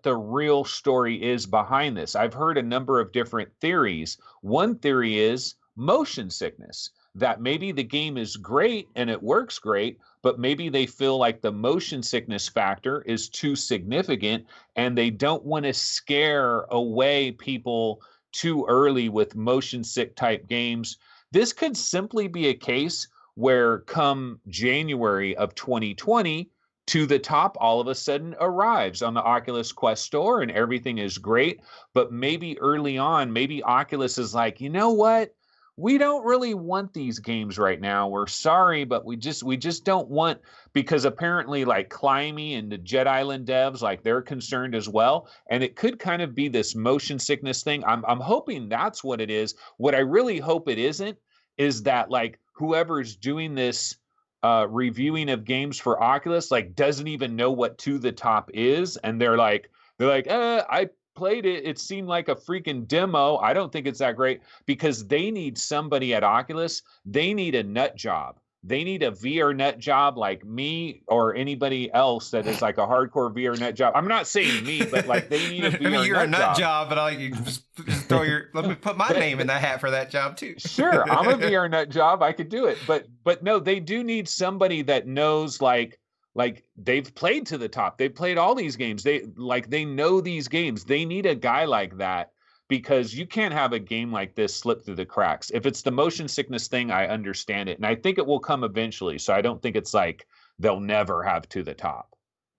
the real story is behind this. I've heard a number of different theories. One theory is motion sickness, that maybe the game is great and it works great, but maybe they feel like the motion sickness factor is too significant and they don't want to scare away people too early with motion sick type games. This could simply be a case where come January of 2020, To the Top all of a sudden arrives on the Oculus Quest store and everything is great. But maybe early on, maybe Oculus is like, you know what? We don't really want these games right now. We're sorry, but we just don't want, because apparently like Climbey and the Jet Island devs, like they're concerned as well. And it could kind of be this motion sickness thing. I'm hoping that's what it is. What I really hope it isn't is that like whoever's doing this reviewing of games for Oculus like doesn't even know what To the Top is, and they're like I played it, it seemed like a freaking demo, I don't think it's that great. Because they need somebody at Oculus, they need a nut job. They need a VR nut job like me or anybody else that is like a hardcore VR nut job. I'm not saying me, but like they need a VR nut job. You're a nut job, but I just throw your. Let me put my name in that hat for that job too. Sure, I'm a VR nut job. I could do it, but no, they do need somebody that knows like they've played To the Top. They've played all these games. They know these games. They need a guy like that. Because you can't have a game like this slip through the cracks. If it's the motion sickness thing, I understand it. And I think it will come eventually. So I don't think it's like they'll never have To the Top.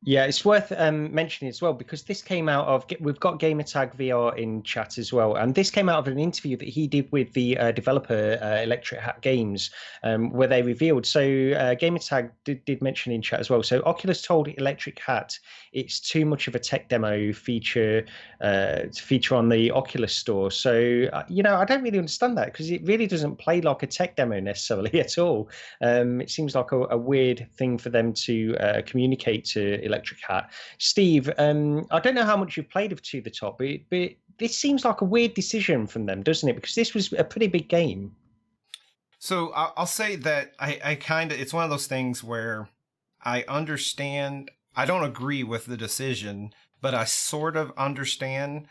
Yeah, it's worth mentioning as well, because this came out of, we've got Gamertag VR in chat as well, and this came out of an interview that he did with the developer Electric Hat Games, where they revealed. So Gamertag did mention in chat as well. So Oculus told Electric Hat it's too much of a tech demo feature on the Oculus store. So I don't really understand that, because it really doesn't play like a tech demo necessarily at all. It seems like a weird thing for them to communicate to Electric Hat. Steve, I don't know how much you've played of To the Top, but this seems like a weird decision from them, doesn't it? Because this was a pretty big game. So I'll say that I kind of, it's one of those things where I understand, I don't agree with the decision, but I sort of understand.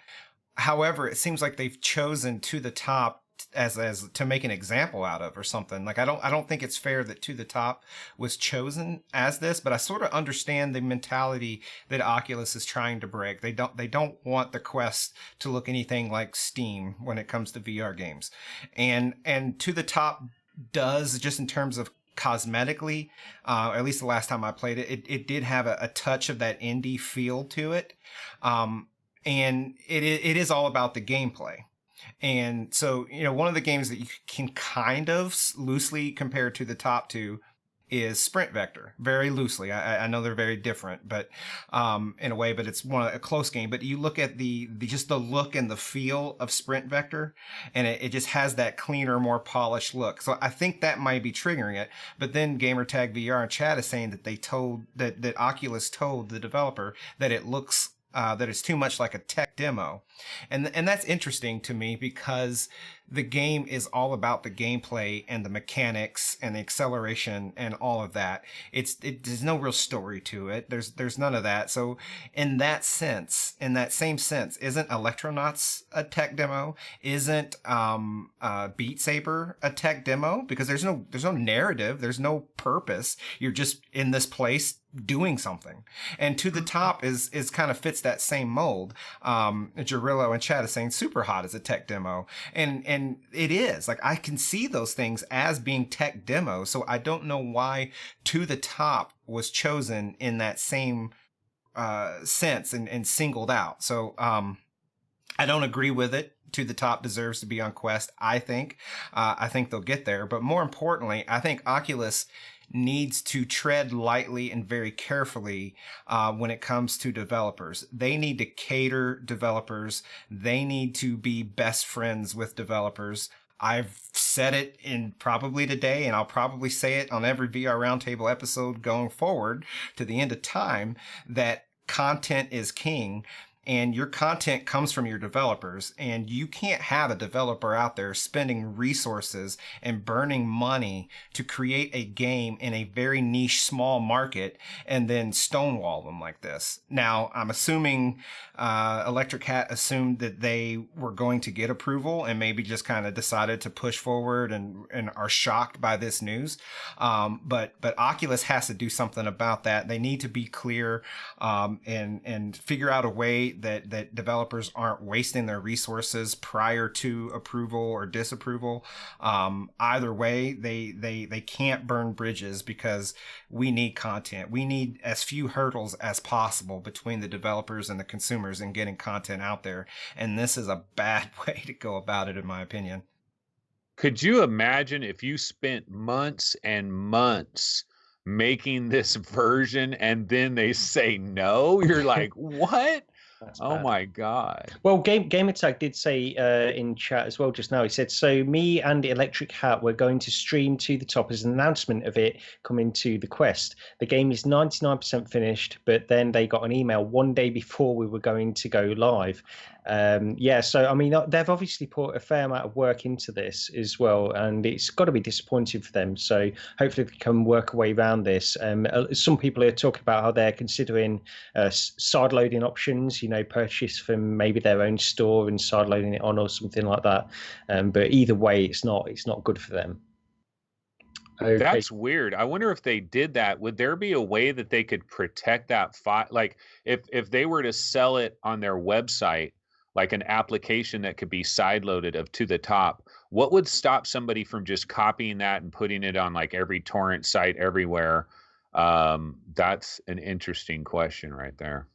However, it seems like they've chosen To the Top as to make an example out of or something. Like I don't think it's fair that To the Top was chosen as this, but I sort of understand the mentality that Oculus is trying to break. They don't want the Quest to look anything like Steam when it comes to VR games. And To the Top does, just in terms of cosmetically, at least the last time I played it, it did have a touch of that indie feel to it. And it is all about the gameplay. And so, one of the games that you can kind of loosely compare To the Top to is Sprint Vector, very loosely. I know they're very different, but in a way, but it's a close game. But you look at the just the look and the feel of Sprint Vector, and it just has that cleaner, more polished look. So I think that might be triggering it. But then Gamertag VR in chat is saying that they told that Oculus told the developer that it looks that it's too much like a tech demo. And that's interesting to me, because the game is all about the gameplay and the mechanics and the acceleration and all of that. There's no real story to it. There's none of that. So in that same sense, isn't Electronauts a tech demo? Isn't Beat Saber a tech demo? Because there's no narrative, there's no purpose. You're just in this place doing something. And To the Top is kind of fits that same mold. Jarillo in chat is saying Super Hot is a tech demo. And it is. Like, I can see those things as being tech demos. So I don't know why To the Top was chosen in that same sense and singled out. So I don't agree with it. To the Top deserves to be on Quest, I think. I think they'll get there. But more importantly, I think Oculus needs to tread lightly and very carefully when it comes to developers. They need to cater developers. They need to be best friends with developers. I've said it in probably today, and I'll probably say it on every VR Roundtable episode going forward to the end of time, that content is king. And your content comes from your developers, and you can't have a developer out there spending resources and burning money to create a game in a very niche, small market and then stonewall them like this. Now, I'm assuming Electric Hat assumed that they were going to get approval and maybe just kind of decided to push forward and are shocked by this news. But Oculus has to do something about that. They need to be clear and figure out a way great that developers aren't wasting their resources prior to approval or disapproval. Either way, they can't burn bridges, because we need content. We need as few hurdles as possible between the developers and the consumers in getting content out there. And this is a bad way to go about it, in my opinion. Could you imagine if you spent months and months making this version and then they say no? You're like, what? Oh my God. Well, Gamertag did say in chat as well just now, he said, so me and Electric Hat were going to stream to the top as an announcement of it coming to the Quest. The game is 99% finished, but then they got an email one day before we were going to go live. Yeah, so I mean, they've obviously put a fair amount of work into this as well, and it's got to be disappointing for them. So hopefully they can work a way around this. Some people are talking about how they're considering side loading options, you know, purchase from maybe their own store and side loading it on or something like that. But either way, it's not good for them. Okay. That's weird. I wonder if they did that, would there be a way that they could protect that file? Like if they were to sell it on their website, like an application that could be sideloaded of to the top, what would stop somebody from just copying that and putting it on like every torrent site everywhere? That's an interesting question right there.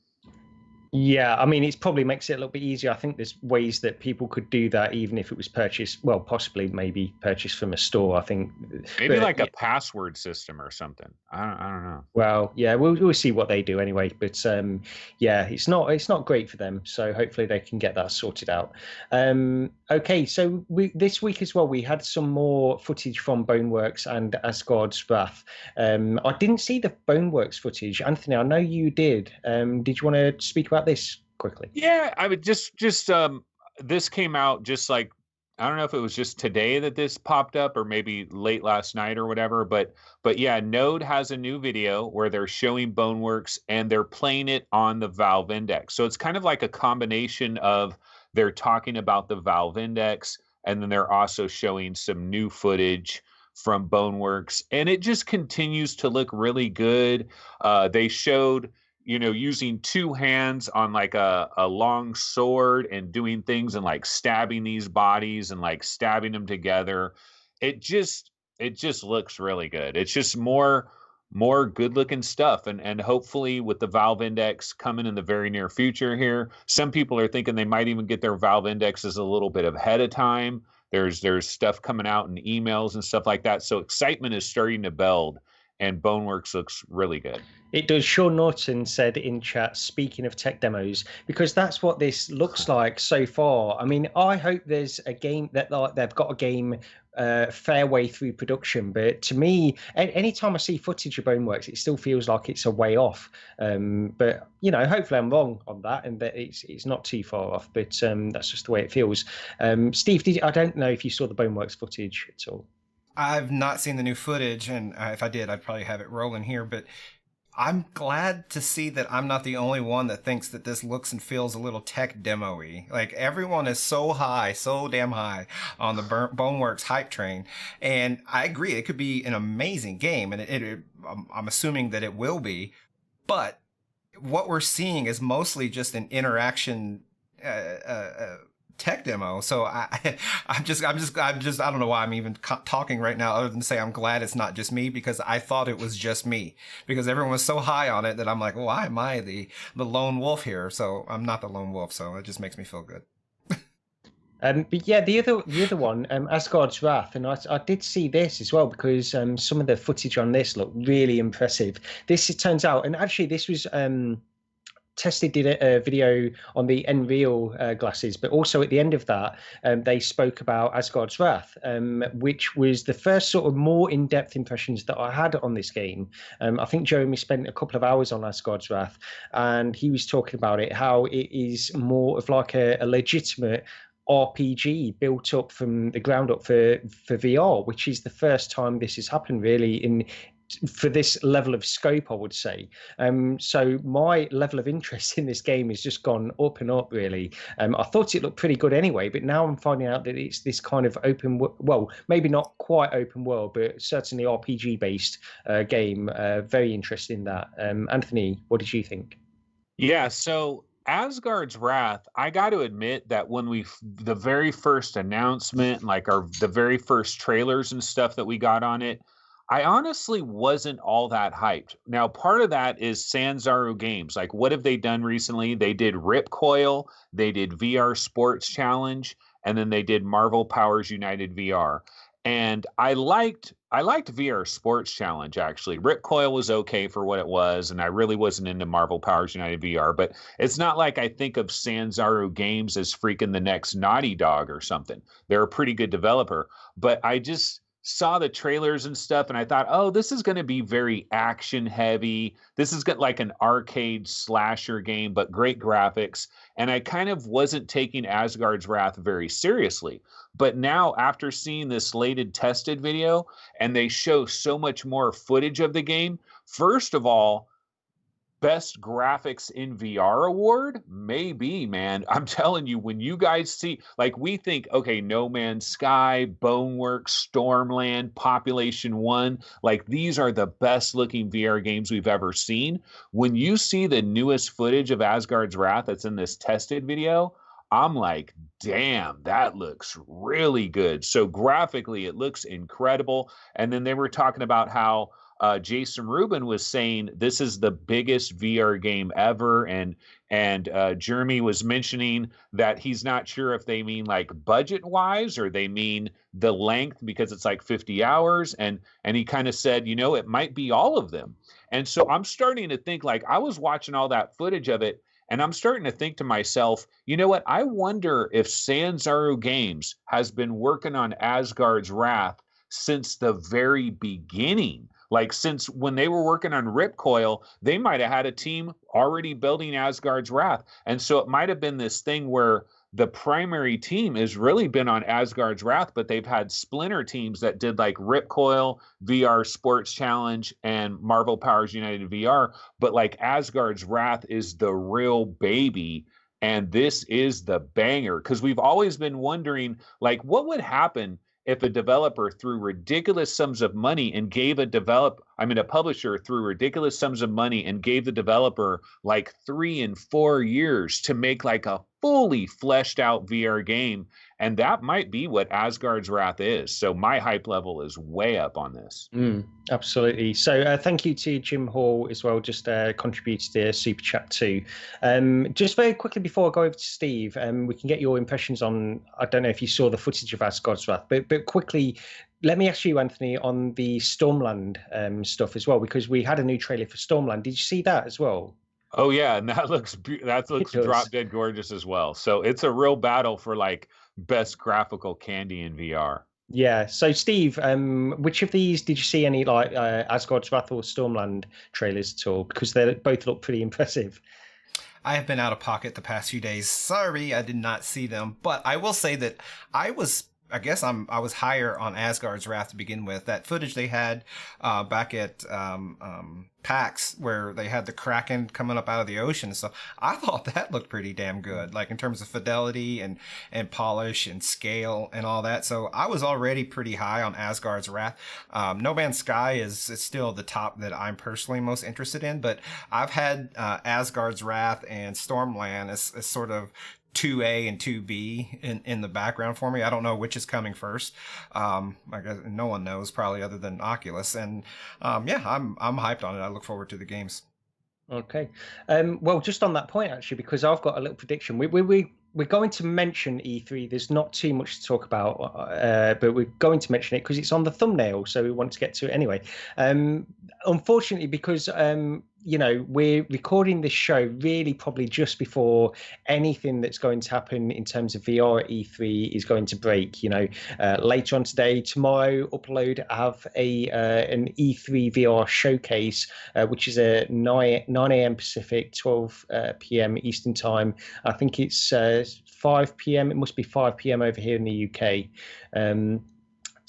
Yeah, I mean, it probably makes it a little bit easier. I think there's ways that people could do that, even if it was purchased, well, possibly maybe purchased from a store, I think. Maybe but, like a password system or something. I don't know. Well, yeah, we'll see what they do anyway. But yeah, it's not great for them. So hopefully they can get that sorted out. Okay, so this week as well, we had some more footage from Boneworks and Asgard's Wrath. I didn't see the Boneworks footage. Anthony, I know you did. Did you want to speak about this quickly? Yeah, I would just this came out just like, I don't know if it was just today that this popped up or maybe late last night or whatever, but yeah, Node has a new video where they're showing Boneworks and they're playing it on the Valve Index. So it's kind of like a combination of they're talking about the Valve Index and then they're also showing some new footage from Boneworks, and it just continues to look really good. They showed, you know, using two hands on like a long sword and doing things and like stabbing these bodies and like stabbing them together. It just looks really good. It's just more good looking stuff. And hopefully with the Valve Index coming in the very near future here, some people are thinking they might even get their Valve Indexes a little bit ahead of time. There's stuff coming out in emails and stuff like that. So excitement is starting to build, and Boneworks looks really good. It does. Sean Norton said in chat, speaking of tech demos, because that's what this looks like so far. I mean, I hope there's a game that they've got a game fair way through production. But to me, anytime I see footage of Boneworks, it still feels like it's a way off. But, you know, hopefully I'm wrong on that and that it's not too far off. But that's just the way it feels. Steve, I don't know if you saw the Boneworks footage at all. I've not seen the new footage, and if I did, I'd probably have it rolling here. But I'm glad to see that I'm not the only one that thinks that this looks and feels a little tech demo-y. Like, everyone is so damn high on the Boneworks hype train. And I agree, it could be an amazing game, and I'm assuming that it will be. But what we're seeing is mostly just an interaction tech demo. So I'm just I don't know why I'm even talking right now, other than to say I'm glad it's not just me, because I thought it was just me, because everyone was so high on it that I'm like, well, why am I the lone wolf here? So I'm not the lone wolf, so it just makes me feel good. But yeah, the other one, Asgard's Wrath, and I did see this as well, because some of the footage on this looked really impressive. This, it turns out, and actually this was Tested did a video on the NReal glasses, but also at the end of that, they spoke about Asgard's Wrath, which was the first sort of more in-depth impressions that I had on this game. I think Jeremy spent a couple of hours on Asgard's Wrath, and he was talking about it, how it is more of like a legitimate RPG built up from the ground up for VR, which is the first time this has happened really for this level of scope, I would say. So my level of interest in this game has just gone up and up, really. I thought it looked pretty good anyway, but now I'm finding out that it's this kind of open, well, maybe not quite open world, but certainly RPG-based game. Very interested in that. Anthony, what did you think? Yeah, so Asgard's Wrath, I got to admit that when the very first announcement, like the very first trailers and stuff that we got on it, I honestly wasn't all that hyped. Now, part of that is Sanzaru Games. Like, what have they done recently? They did Ripcoil, they did VR Sports Challenge, and then they did Marvel Powers United VR. And I liked VR Sports Challenge, actually. Ripcoil was okay for what it was, and I really wasn't into Marvel Powers United VR, but it's not like I think of Sanzaru Games as freaking the next Naughty Dog or something. They're a pretty good developer, but I just saw the trailers and stuff, and I thought, oh, this is going to be very action heavy. This is got like an arcade slasher game, but great graphics. And I kind of wasn't taking Asgard's Wrath very seriously. But now, after seeing this slated tested video, and they show so much more footage of the game, first of all, Best Graphics in VR award? Maybe, man. I'm telling you, when you guys see, like, we think, okay, No Man's Sky, Boneworks, Stormland, Population 1, like, these are the best looking VR games we've ever seen. When you see the newest footage of Asgard's Wrath that's in this tested video, I'm like, damn, that looks really good. So graphically, it looks incredible. And then they were talking about how Jason Rubin was saying this is the biggest VR game ever, and Jeremy was mentioning that he's not sure if they mean like budget wise or they mean the length, because it's like 50 hours, and he kind of said, you know, it might be all of them. And so I'm starting to think, like, I was watching all that footage of it, and I'm starting to think to myself, you know what? I wonder if Sanzaru Games has been working on Asgard's Wrath since the very beginning. Like, since when they were working on Ripcoil, they might have had a team already building Asgard's Wrath. And so it might have been this thing where the primary team has really been on Asgard's Wrath, but they've had splinter teams that did like Ripcoil, VR Sports Challenge, and Marvel Powers United VR. But like Asgard's Wrath is the real baby. And this is the banger, because we've always been wondering, like, what would happen if a developer threw ridiculous sums of money and gave a publisher threw ridiculous sums of money and gave the developer like 3 and 4 years to make like a fully fleshed out VR game. And that might be what Asgard's Wrath is. So my hype level is way up on this. Absolutely. So thank you to Jim Hall as well, just contributed to Super Chat too. Just very quickly before I go over to Steve, we can get your impressions on, I don't know if you saw the footage of Asgard's Wrath, but quickly, let me ask you, Anthony, on the Stormland stuff as well, because we had a new trailer for Stormland. Did you see that as well? Oh yeah, and that looks drop dead gorgeous as well. So it's a real battle for like best graphical candy in VR. Yeah. So Steve, which of these did you see any like Asgard's Wrath or Stormland trailers at all? Because they both look pretty impressive. I have been out of pocket the past few days. Sorry, I did not see them, but I will say that I was higher on Asgard's Wrath to begin with. That footage they had back at PAX, where they had the Kraken coming up out of the ocean and stuff, I thought that looked pretty damn good, like in terms of fidelity and polish and scale and all that. So I was already pretty high on Asgard's Wrath. No Man's Sky is still the top that I'm personally most interested in, but I've had Asgard's Wrath and Stormland as sort of 2A and 2B in the background for me. I don't know which is coming first. I guess no one knows, probably, other than Oculus. And yeah, I'm hyped on it. I look forward to the games. Okay. Well, just on that point, actually, because I've got a little prediction. We're going to mention E3. There's not too much to talk about, but we're going to mention it because it's on the thumbnail, so we want to get to it anyway. Unfortunately, because we're recording this show really probably just before anything that's going to happen in terms of VR at E3 is going to break. Later on today, tomorrow, Upload have an E3 VR showcase, which is a 9 a.m. Pacific, 12 p.m. Eastern time. I think it's 5 p.m. It must be 5 p.m. over here in the UK.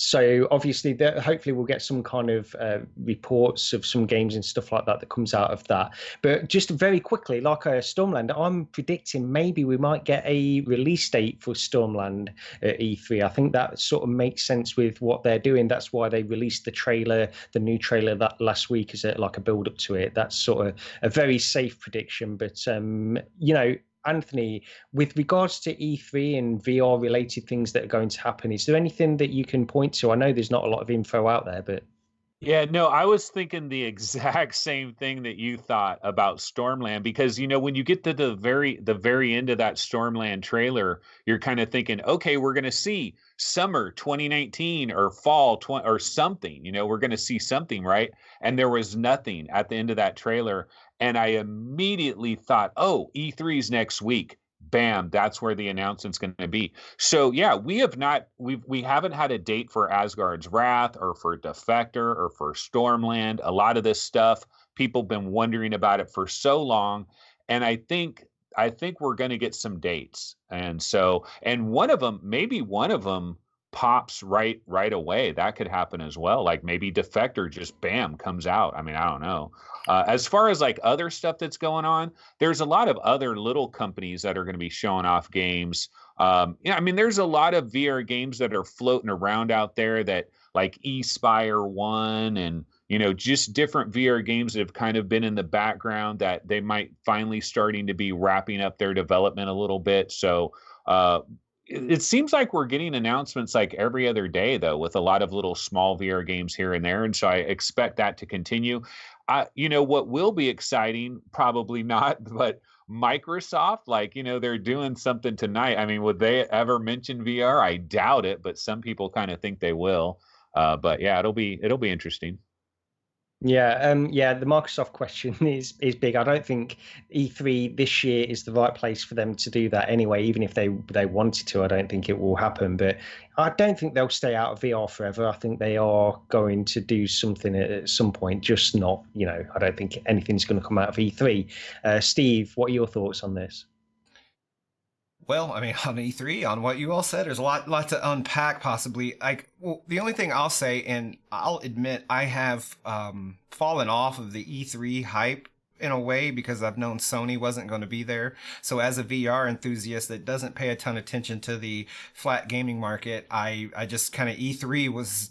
So obviously, hopefully we'll get some kind of reports of some games and stuff like that comes out of that. But just very quickly, like Stormland, I'm predicting maybe we might get a release date for Stormland at E3. I think that sort of makes sense with what they're doing. That's why they released the new trailer that last week as like a build up to it. That's sort of a very safe prediction. But Anthony, with regards to E3 and VR related things that are going to happen, is there anything that you can point to? I know there's not a lot of info out there, but Yeah, no, I was thinking the exact same thing that you thought about Stormland, because when you get to the very end of that Stormland trailer, you're kind of thinking, okay, we're going to see summer 2019 or fall or something. We're going to see something, right? And there was nothing at the end of that trailer, and I immediately thought, oh, E3's next week. Bam, that's where the announcement's going to be. So yeah, we haven't had a date for Asgard's Wrath or for Defector or for Stormland. A lot of this stuff, people have been wondering about it for so long, and I think we're going to get some dates. And maybe one of them pops right away. That could happen as well. Like maybe Defector just bam comes out. I mean, I don't know. As far as like other stuff that's going on, there's a lot of other little companies that are going to be showing off games. There's a lot of VR games that are floating around out there that like eSpire 1 and, just different VR games that have kind of been in the background that they might finally starting to be wrapping up their development a little bit. So it seems like we're getting announcements like every other day, though, with a lot of little small VR games here and there. And so I expect that to continue. What will be exciting, probably not, but Microsoft, they're doing something tonight. I mean, would they ever mention VR? I doubt it, but some people kind of think they will. But yeah, it'll be interesting. Yeah, the Microsoft question is big. I don't think E3 this year is the right place for them to do that anyway. Even if they wanted to, I don't think it will happen. But I don't think they'll stay out of VR forever. I think they are going to do something at some point. Just not, I don't think anything's going to come out of E3. Steve, what are your thoughts on this? Well, I mean, on E3, on what you all said, there's a lot to unpack possibly. The only thing I'll say, and I'll admit I have fallen off of the E3 hype in a way because I've known Sony wasn't going to be there. So as a VR enthusiast that doesn't pay a ton of attention to the flat gaming market, I just kind of E3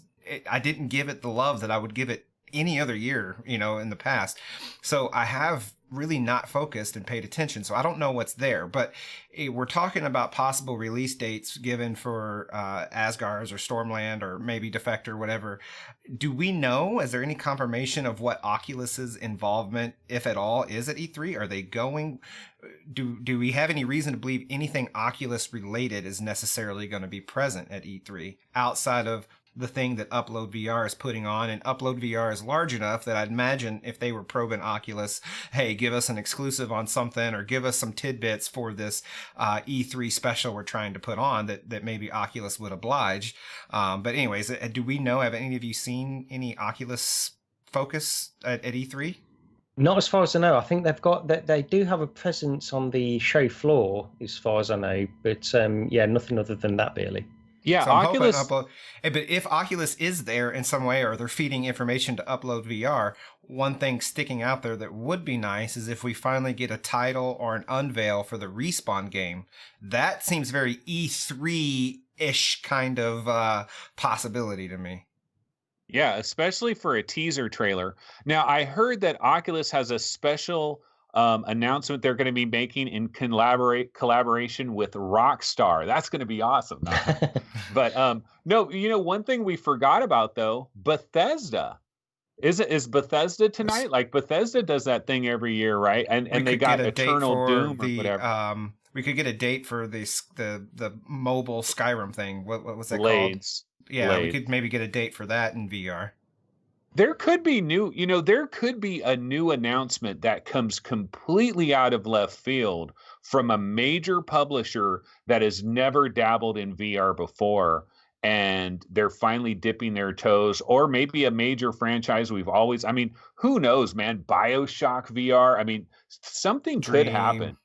I didn't give it the love that I would give it any other year, in the past. So I have really not focused and paid attention. So I don't know what's there, but we're talking about possible release dates given for Asgard's or Stormland or maybe Defector, whatever. Do we know? Is there any confirmation of what Oculus's involvement, if at all, is at E3? Are they going? Do we have any reason to believe anything Oculus related is necessarily going to be present at E3 outside of the thing that Upload VR is putting on? And Upload VR is large enough that I'd imagine if they were probing Oculus, hey, give us an exclusive on something or give us some tidbits for this E3 special we're trying to put on, that maybe Oculus would oblige. But anyways, do we know, have any of you seen any Oculus focus at E3? Not as far as I know. I think they do have a presence on the show floor, as far as I know. But nothing other than that, really. Yeah, so Oculus. But if Oculus is there in some way, or they're feeding information to Upload VR, one thing sticking out there that would be nice is if we finally get a title or an unveil for the Respawn game. That seems very E3-ish kind of possibility to me. Yeah, especially for a teaser trailer. Now, I heard that Oculus has a special announcement they're going to be making in collaboration with Rockstar. That's going to be awesome. But no, one thing we forgot about though, Bethesda. Is Bethesda tonight? Like Bethesda does that thing every year, right? And they got Eternal Doom or whatever. We could get a date for the mobile Skyrim thing. What was that Blades. called? Yeah, Blades. We could maybe get a date for that in VR. There could be there could be a new announcement that comes completely out of left field from a major publisher that has never dabbled in VR before, and they're finally dipping their toes, or maybe a major franchise who knows, man, BioShock VR. I mean, something could happen.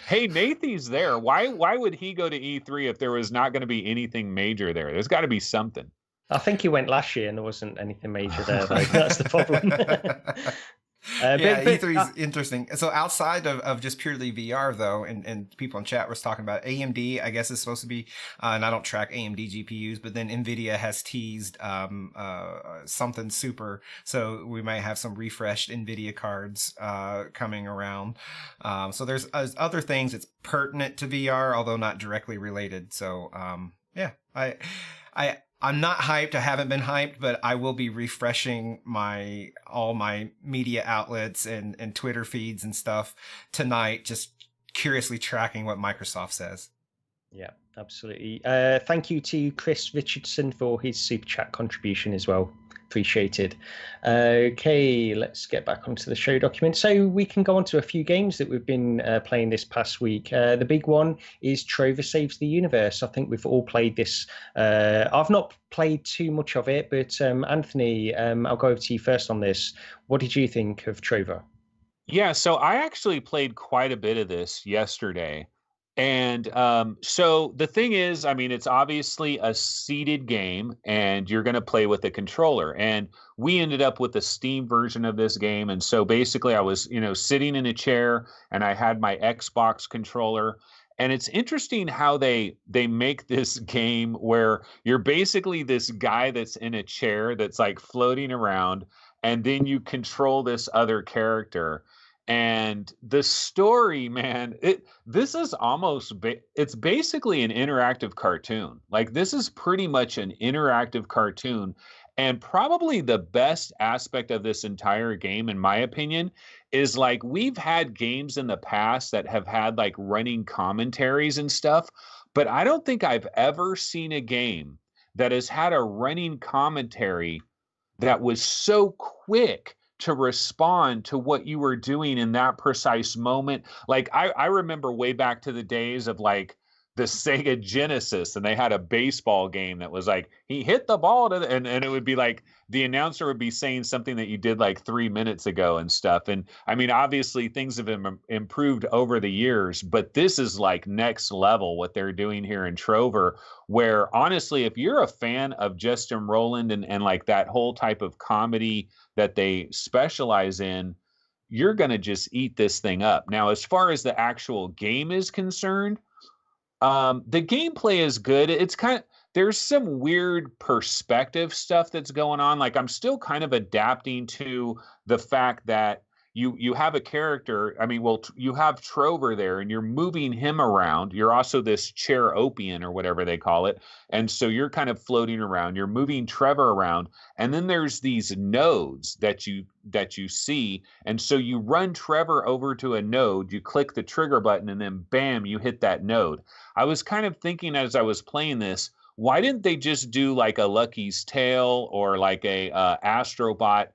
Hey, Nathy's there. Why would he go to E3 if there was not going to be anything major there? There's got to be something. I think he went last year and there wasn't anything major there, though. That's the problem. Yeah, E3 is interesting. So outside of just purely VR, though, and people in chat was talking about AMD, I guess is supposed to be, and I don't track AMD GPUs, but then NVIDIA has teased something super. So we might have some refreshed NVIDIA cards coming around. So there's other things that's pertinent to VR, although not directly related. So yeah, I'm not hyped. I haven't been hyped, but I will be refreshing all my media outlets and Twitter feeds and stuff tonight, just curiously tracking what Microsoft says. Yeah, absolutely. Thank you to Chris Richardson for his super chat contribution as well. Appreciated. Okay, let's get back onto the show document. So we can go on to a few games that we've been playing this past week. The big one is Trover Saves the Universe. I think we've all played this. I've not played too much of it, but Anthony, I'll go over to you first on this. What did you think of Trover? Yeah, so I actually played quite a bit of this yesterday. And so the thing is, I mean, it's obviously a seated game and you're going to play with a controller. And we ended up with the Steam version of this game. And so basically I was, sitting in a chair and I had my Xbox controller. And it's interesting how they make this game where you're basically this guy that's in a chair that's like floating around, and then you control this other character. And the story, man, this is it's basically an interactive cartoon. Like, this is pretty much an interactive cartoon. And probably the best aspect of this entire game, in my opinion, is like, we've had games in the past that have had like running commentaries and stuff, but I don't think I've ever seen a game that has had a running commentary that was so quick to respond to what you were doing in that precise moment. Like, I remember way back to the days of like the Sega Genesis, and they had a baseball game that was like, he hit the ball to and it would be like the announcer would be saying something that you did like 3 minutes ago and stuff. And I mean, obviously things have been improved over the years, but this is like next level what they're doing here in Trover, where honestly, if you're a fan of Justin Roiland and like that whole type of comedy that they specialize in, you're going to just eat this thing up. Now, as far as the actual game is concerned, the gameplay is good. It's there's some weird perspective stuff that's going on. Like, I'm still kind of adapting to the fact that you have a character. I mean, well, you have Trover there and you're moving him around. You're also this chair-opian or whatever they call it. And so you're kind of floating around. You're moving Trevor around. And then there's these nodes that you see. And so you run Trevor over to a node, you click the trigger button, and then bam, you hit that node. I was kind of thinking as I was playing this, why didn't they just do like a Lucky's Tale or like a Astrobot,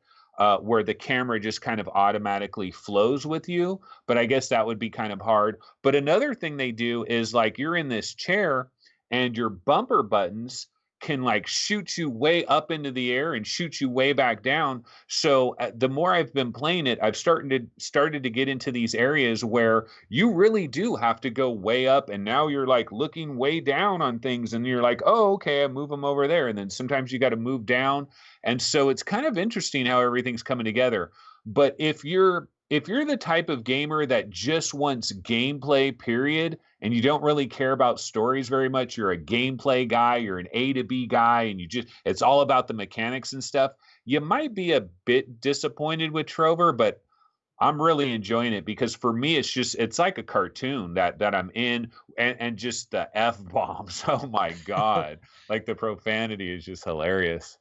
where the camera just kind of automatically flows with you? But I guess that would be kind of hard. But another thing they do is, like, you're in this chair and your bumper buttons can like shoot you way up into the air and shoot you way back down. So the more I've been playing it, I've started to get into these areas where you really do have to go way up, and now you're like looking way down on things, and you're like, oh, okay, I move them over there, and then sometimes you got to move down. And so it's kind of interesting how everything's coming together. But if you're the type of gamer that just wants gameplay, period, and you don't really care about stories very much, you're a gameplay guy, you're an A to B guy, and it's all about the mechanics and stuff, you might be a bit disappointed with Trover, but I'm really enjoying it because for me, it's like a cartoon that I'm in, and just the F-bombs. Oh my God. Like, the profanity is just hilarious.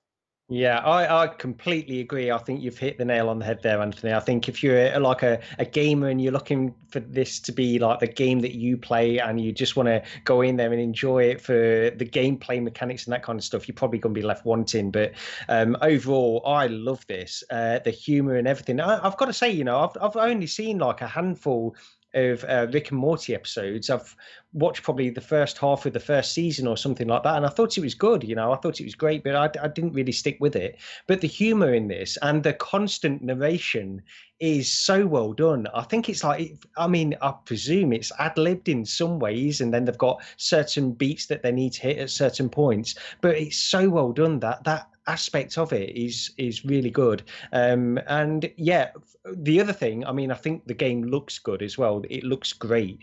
Yeah, I completely agree. I think you've hit the nail on the head there, Anthony. I think if you're like a gamer and you're looking for this to be like the game that you play and you just want to go in there and enjoy it for the gameplay mechanics and that kind of stuff, you're probably going to be left wanting. But overall, I love this, the humor and everything. I've got to say, I've only seen like a handful of Rick and Morty episodes. I've watched probably the first half of the first season or something like that, and I thought it was good. I thought it was great, but I didn't really stick with it. But the humor in this and the constant narration is so well done. I think it's like, I presume it's ad-libbed in some ways, and then they've got certain beats that they need to hit at certain points, but it's so well done that aspect of it is really good. And yeah, the other thing, I think the game looks good as well. It looks great.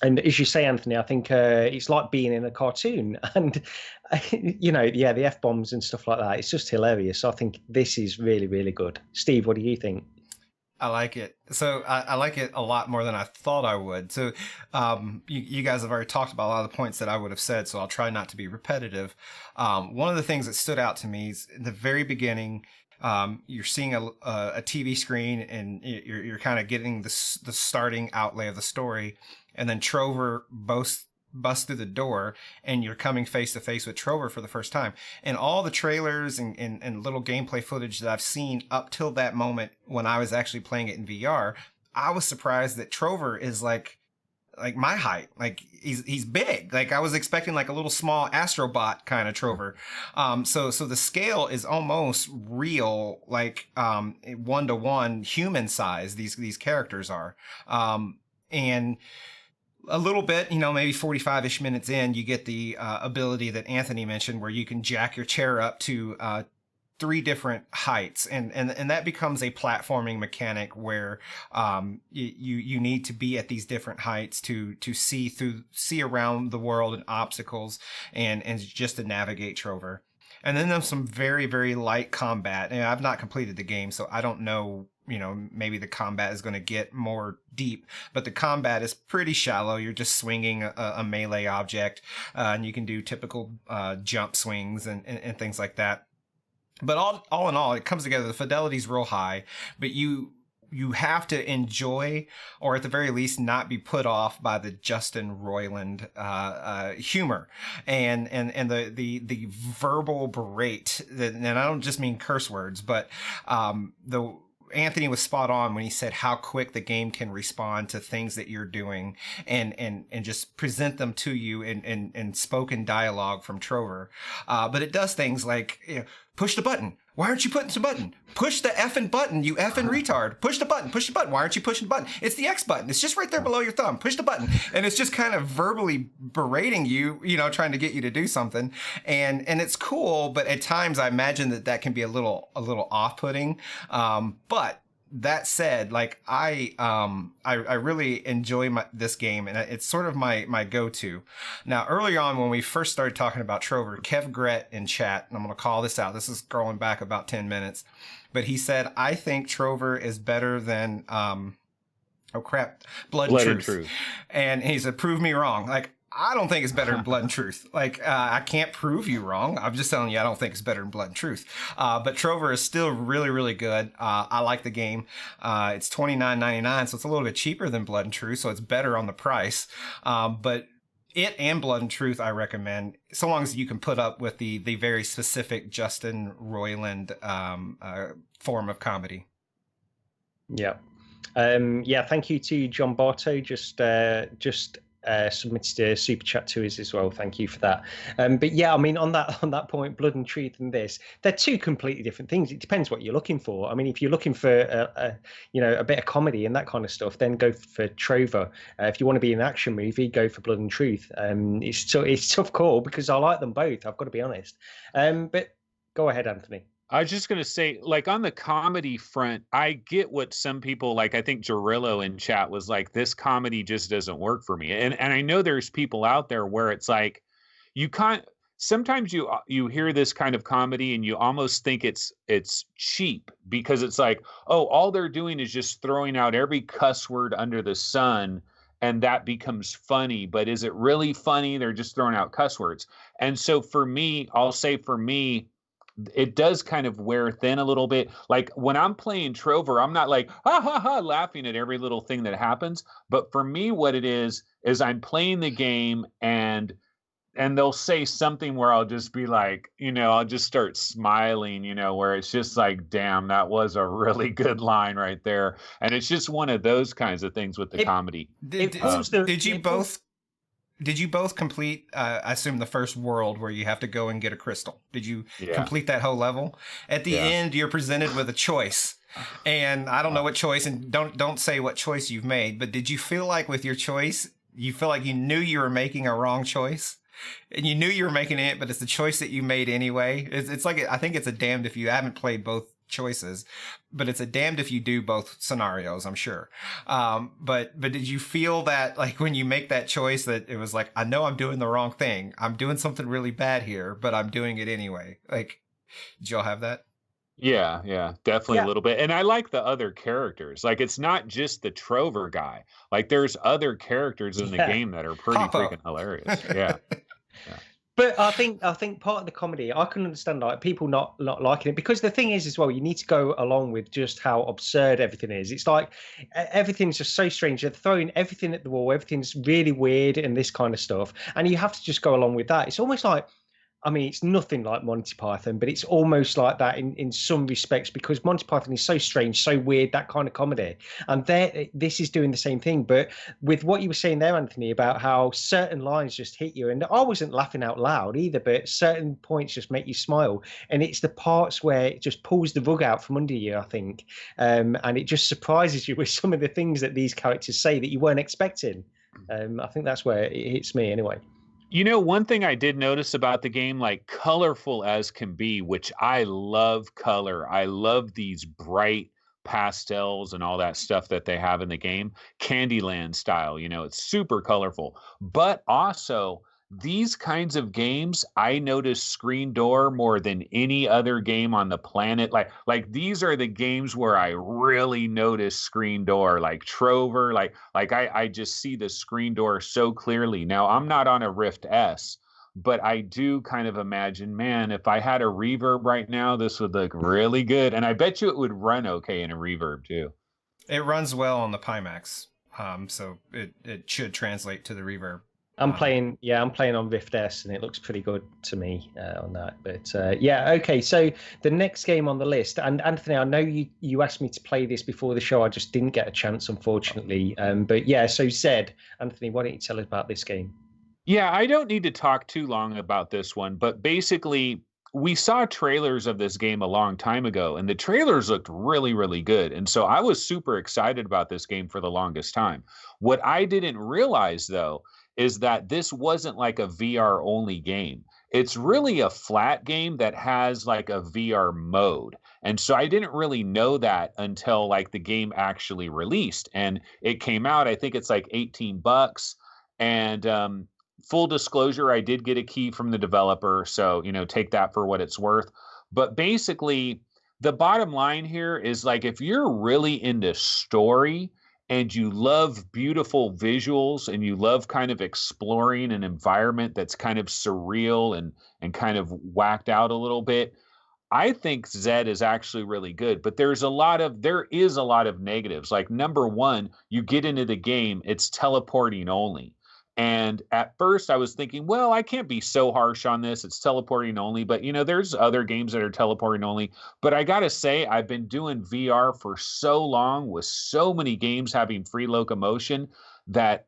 And as you say, Anthony, I think it's like being in a cartoon, and the F-bombs and stuff like that. It's just hilarious. I think this is really, really good. Steve, what do you think? I like it. So I like it a lot more than I thought I would. So you guys have already talked about a lot of the points that I would have said, so I'll try not to be repetitive. One of the things that stood out to me is in the very beginning, you're seeing a TV screen, and you're kind of getting the starting outlay of the story, and then Trover busts through the door, and you're coming face to face with Trover for the first time. And all the trailers and little gameplay footage that I've seen up till that moment when I was actually playing it in VR, I was surprised that Trover is like my height. Like he's big. Like I was expecting like a little small Astrobot kind of Trover. So the scale is almost real, like 1-to-1 human size. These characters are, and a little bit, maybe 45-ish minutes in, you get the ability that Anthony mentioned, where you can jack your chair up to 3 different heights, and that becomes a platforming mechanic where you need to be at these different heights to see around the world and obstacles, and just to navigate Trover. And then there's some very, very light combat. And I've not completed the game, so I don't know, maybe the combat is going to get more deep, but the combat is pretty shallow. You're just swinging a melee object, and you can do typical jump swings and things like that. But all in all, it comes together. The fidelity's real high, but you have to enjoy, or at the very least not be put off by the Justin Roiland humor and the verbal berate. And I don't just mean curse words, but Anthony was spot on when he said how quick the game can respond to things that you're doing and just present them to you in spoken dialogue from Trover. But it does things like, push the button. Why aren't you pushing the button? Push the effing button, you effing retard. Push the button. Push the button. Why aren't you pushing the button? It's the X button. It's just right there below your thumb. Push the button. And it's just kind of verbally berating you, trying to get you to do something. And it's cool, but at times I imagine that can be a little off-putting. But that said, like I really enjoy this game, and it's sort of my go-to. Now, early on when we first started talking about Trover, Kev Gret in chat, and I'm going to call this out. This is going back about 10 minutes, but he said, "I think Trover is better than Blood and Truth." And he said, "Prove me wrong." Like, I don't think it's better than Blood and Truth. Like, I can't prove you wrong. I'm just telling you, I don't think it's better than Blood and Truth. But Trover is still really, really good. I like the game. It's $29.99, so it's a little bit cheaper than Blood and Truth, so it's better on the price. But it and Blood and Truth, I recommend, so long as you can put up with the very specific Justin Roiland form of comedy. Yeah. Thank you to John Bartow. Just submitted a super chat to us as well. Thank you for that. But yeah, on that point, Blood and Truth and this, they're 2 completely different things. It depends what you're looking for. If you're looking for a bit of comedy and that kind of stuff, then go for Trover. If you want to be an action movie, go for Blood and Truth. It's a tough call because I like them both, I've got to be honest. But go ahead, Anthony. I was just going to say, like, on the comedy front, I get what some people, like, I think Jarillo in chat was like, this comedy just doesn't work for me. And I know there's people out there where it's like, sometimes you hear this kind of comedy and you almost think it's cheap because it's like, oh, all they're doing is just throwing out every cuss word under the sun, and that becomes funny. But is it really funny? They're just throwing out cuss words. And so for me, it does kind of wear thin a little bit. Like when I'm playing Trover, I'm not like, ha ha ha, laughing at every little thing that happens. But for me, what it is I'm playing the game, and and they'll say something where I'll just be like, I'll just start smiling, where it's just like, damn, that was a really good line right there. And it's just one of those kinds of things with the comedy. Did you both complete, I assume, the first world where you have to go and get a crystal? Did you complete that whole level? At the end, you're presented with a choice. And I don't know what choice, and don't say what choice you've made, but did you feel like with your choice, you feel like you knew you were making a wrong choice? And you knew you were making it, but it's the choice that you made anyway. It's like, I think it's a damned if you haven't played both choices, but it's a damned if you do both scenarios, I'm sure. But did you feel that, like, when you make that choice, that it was like, I know I'm doing the wrong thing. I'm doing something really bad here, but I'm doing it anyway. Like, did y'all have that? Yeah, definitely a little bit. And I like the other characters. Like, it's not just the Trover guy. Like, there's other characters in the game that are pretty freaking hilarious. Yeah. But I think part of the comedy, I can understand like people not liking it, because the thing is as well, you need to go along with just how absurd everything is. It's like everything's just so strange. They're throwing everything at the wall. Everything's really weird and this kind of stuff. And you have to just go along with that. It's almost like, I mean, it's nothing like Monty Python, but it's almost like that in some respects, because Monty Python is so strange, so weird, that kind of comedy. And this is doing the same thing. But with what you were saying there, Anthony, about how certain lines just hit you, and I wasn't laughing out loud either, but certain points just make you smile. And it's the parts where it just pulls the rug out from under you, I think. And it just surprises you with some of the things that these characters say that you weren't expecting. I think that's where it hits me anyway. One thing I did notice about the game, like colorful as can be, which I love color. I love these bright pastels and all that stuff that they have in the game, Candyland style, it's super colorful. But also, these kinds of games, I notice screen door more than any other game on the planet. Like these are the games where I really notice screen door, like Trover, like I just see the screen door so clearly. Now, I'm not on a Rift S, but I do kind of imagine, man, if I had a reverb right now, this would look really good. And I bet you it would run okay in a reverb too. It runs well on the Pimax, so it should translate to the reverb. I'm playing on Rift S, and it looks pretty good to me on that. But okay. So the next game on the list, and Anthony, I know you asked me to play this before the show. I just didn't get a chance, unfortunately. But yeah, so Zed, Anthony, why don't you tell us about this game? Yeah, I don't need to talk too long about this one, but basically, we saw trailers of this game a long time ago, and the trailers looked really, really good. And so I was super excited about this game for the longest time. What I didn't realize, though, is that this wasn't like a VR only game. It's really a flat game that has like a VR mode. And so I didn't really know that until like the game actually released, and it came out, I think it's like $18. And full disclosure, I did get a key from the developer. So, take that for what it's worth. But basically, the bottom line here is like, if you're really into story, and you love beautiful visuals, and you love kind of exploring an environment that's kind of surreal and kind of whacked out a little bit, I think Zed is actually really good. But there is a lot of negatives. Like, number one, you get into the game, it's teleporting only. And at first I was thinking, well, I can't be so harsh on this. It's teleporting only. But, there's other games that are teleporting only. But I got to say, I've been doing VR for so long with so many games having free locomotion that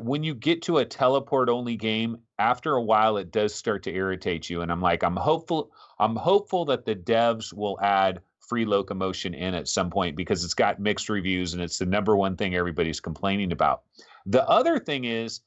when you get to a teleport only game, after a while, it does start to irritate you. And I'm hopeful that the devs will add free locomotion in at some point, because it's got mixed reviews and it's the number one thing everybody's complaining about. The other thing is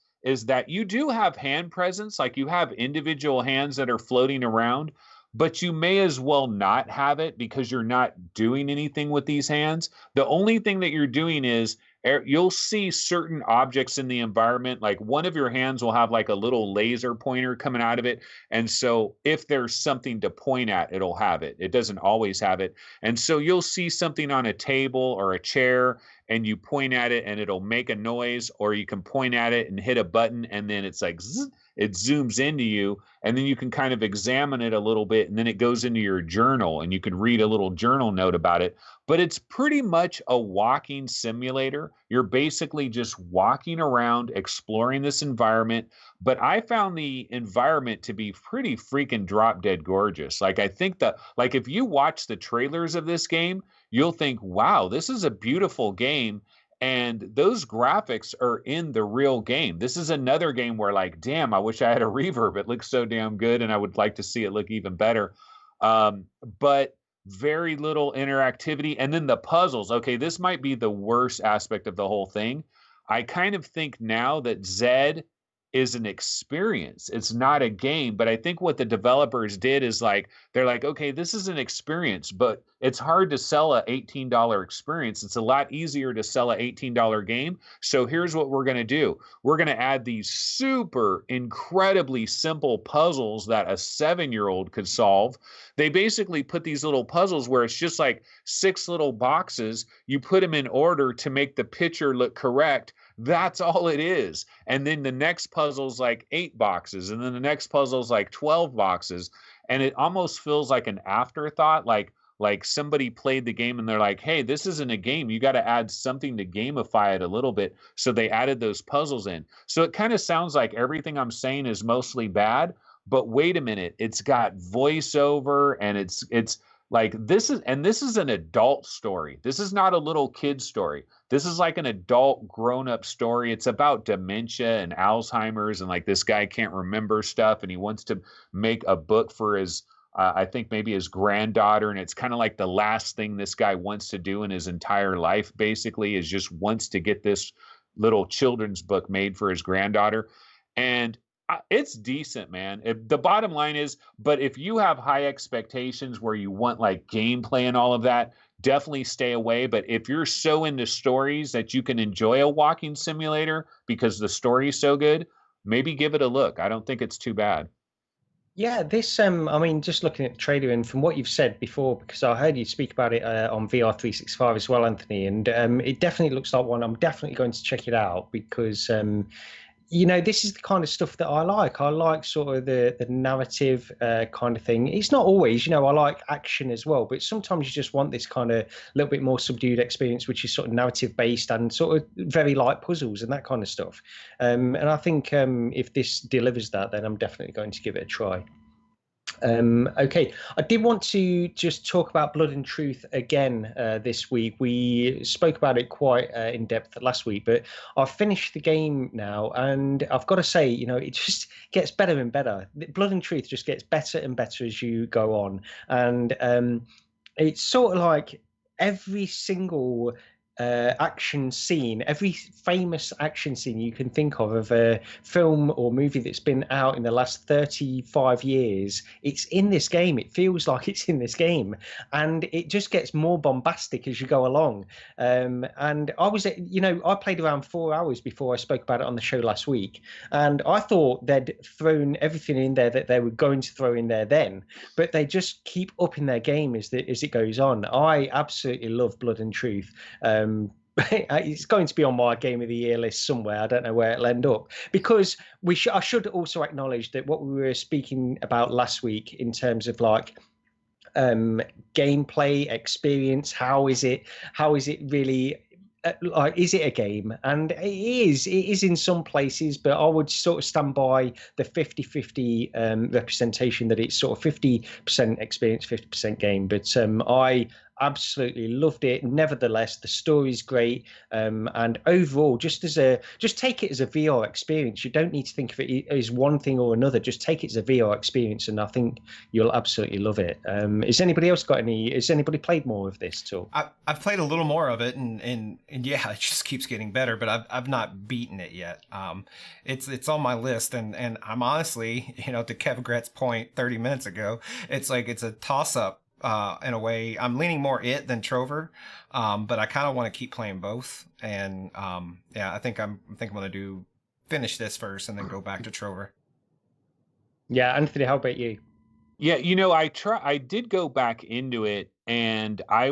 that you do have hand presence, like you have individual hands that are floating around, but you may as well not have it because you're not doing anything with these hands. The only thing that you're doing is you'll see certain objects in the environment, like one of your hands will have like a little laser pointer coming out of it. And so if there's something to point at, it'll have it. It doesn't always have it. And so you'll see something on a table or a chair, and you point at it and it'll make a noise, or you can point at it and hit a button and then it's like zzz, it zooms into you, and then you can kind of examine it a little bit, and then it goes into your journal and you can read a little journal note about it. But it's pretty much a walking simulator. You're basically just walking around exploring this environment. But I found the environment to be pretty freaking drop dead gorgeous. Like, I think that, like, if you watch the trailers of this game, you'll think, wow, this is a beautiful game. And those graphics are in the real game. This is another game where, like, damn, I wish I had a reverb. It looks so damn good, and I would like to see it look even better. But very little interactivity. And then the puzzles. Okay, this might be the worst aspect of the whole thing. I kind of think now that Zed is an experience. It's not a game. But I think what the developers did is, like, they're like, okay, this is an experience, but it's hard to sell a $18 experience. It's a lot easier to sell a $18 game. So here's what we're going to do. We're going to add these super incredibly simple puzzles that a 7-year-old could solve. They basically put these little puzzles where it's just like 6 little boxes. You put them in order to make the picture look correct. That's all it is. And then the next puzzle's like 8 boxes. And then the next puzzle's like 12 boxes. And it almost feels like an afterthought, like somebody played the game and they're like, hey, this isn't a game. You got to add something to gamify it a little bit. So they added those puzzles in. So it kind of sounds like everything I'm saying is mostly bad. But wait a minute, it's got voiceover, and it's like, this is an adult story. This is not a little kid story. This is like an adult grown-up story. It's about dementia and Alzheimer's, and like this guy can't remember stuff, and he wants to make a book for his I think maybe his granddaughter, and it's kind of like the last thing this guy wants to do in his entire life, basically, is just wants to get this little children's book made for his granddaughter. And it's decent, man. The bottom line is, but if you have high expectations where you want like gameplay and all of that, definitely stay away. But if you're so into stories that you can enjoy a walking simulator because the story is so good, maybe give it a look. I don't think it's too bad. Yeah, this I mean, just looking at the trailer and from what you've said before, because I heard you speak about it on VR 365 as well, Anthony, and it definitely looks like one I'm definitely going to check it out because you know, this is the kind of stuff that I like. I like sort of the narrative kind of thing. It's not always, you know, I like action as well, but sometimes you just want this kind of little bit more subdued experience, which is sort of narrative based and sort of very light puzzles and that kind of stuff. And I think if this delivers that, then I'm definitely going to give it a try. Okay, I did want to just talk about Blood and Truth again this week. We spoke about it quite in depth last week, but I've finished the game now, and I've got to say, you know, it just gets better and better. Blood and Truth just gets better and better as you go on, and it's sort of like every single action scene, every famous action scene you can think of a film or movie that's been out in the last 35 years, it's in this game. It feels like it's in this game, and it just gets more bombastic as you go along. And I was, you know, I played around 4 hours before I spoke about it on the show last week, and I thought they'd thrown everything in there that they were going to throw in there then, but they just keep upping their game as it goes on. I absolutely love Blood and Truth. It's going to be on my Game of the Year list somewhere. I don't know where it'll end up, because I should also acknowledge that what we were speaking about last week in terms of like gameplay experience, how is it really like, is it a game? And it is in some places, but I would sort of stand by the 50-50 representation, that it's sort of 50% experience, 50% game. But I absolutely loved it. Nevertheless, the story's great, and overall, just take it as a VR experience. You don't need to think of it as one thing or another. Just take it as a VR experience, and I think you'll absolutely love it. Has anybody else got any? Has anybody played more of this at all? I've played a little more of it, and yeah, it just keeps getting better. But I've not beaten it yet. It's on my list, and I'm honestly, you know, to Kevin Gret's point 30 minutes ago, it's like it's a toss up. In a way, I'm leaning more it than Trover, but I kind of want to keep playing both. And yeah, I think I'm going to finish this first and then go back to Trover. Yeah, Anthony, how about you? Yeah, you know, I did go back into it, and I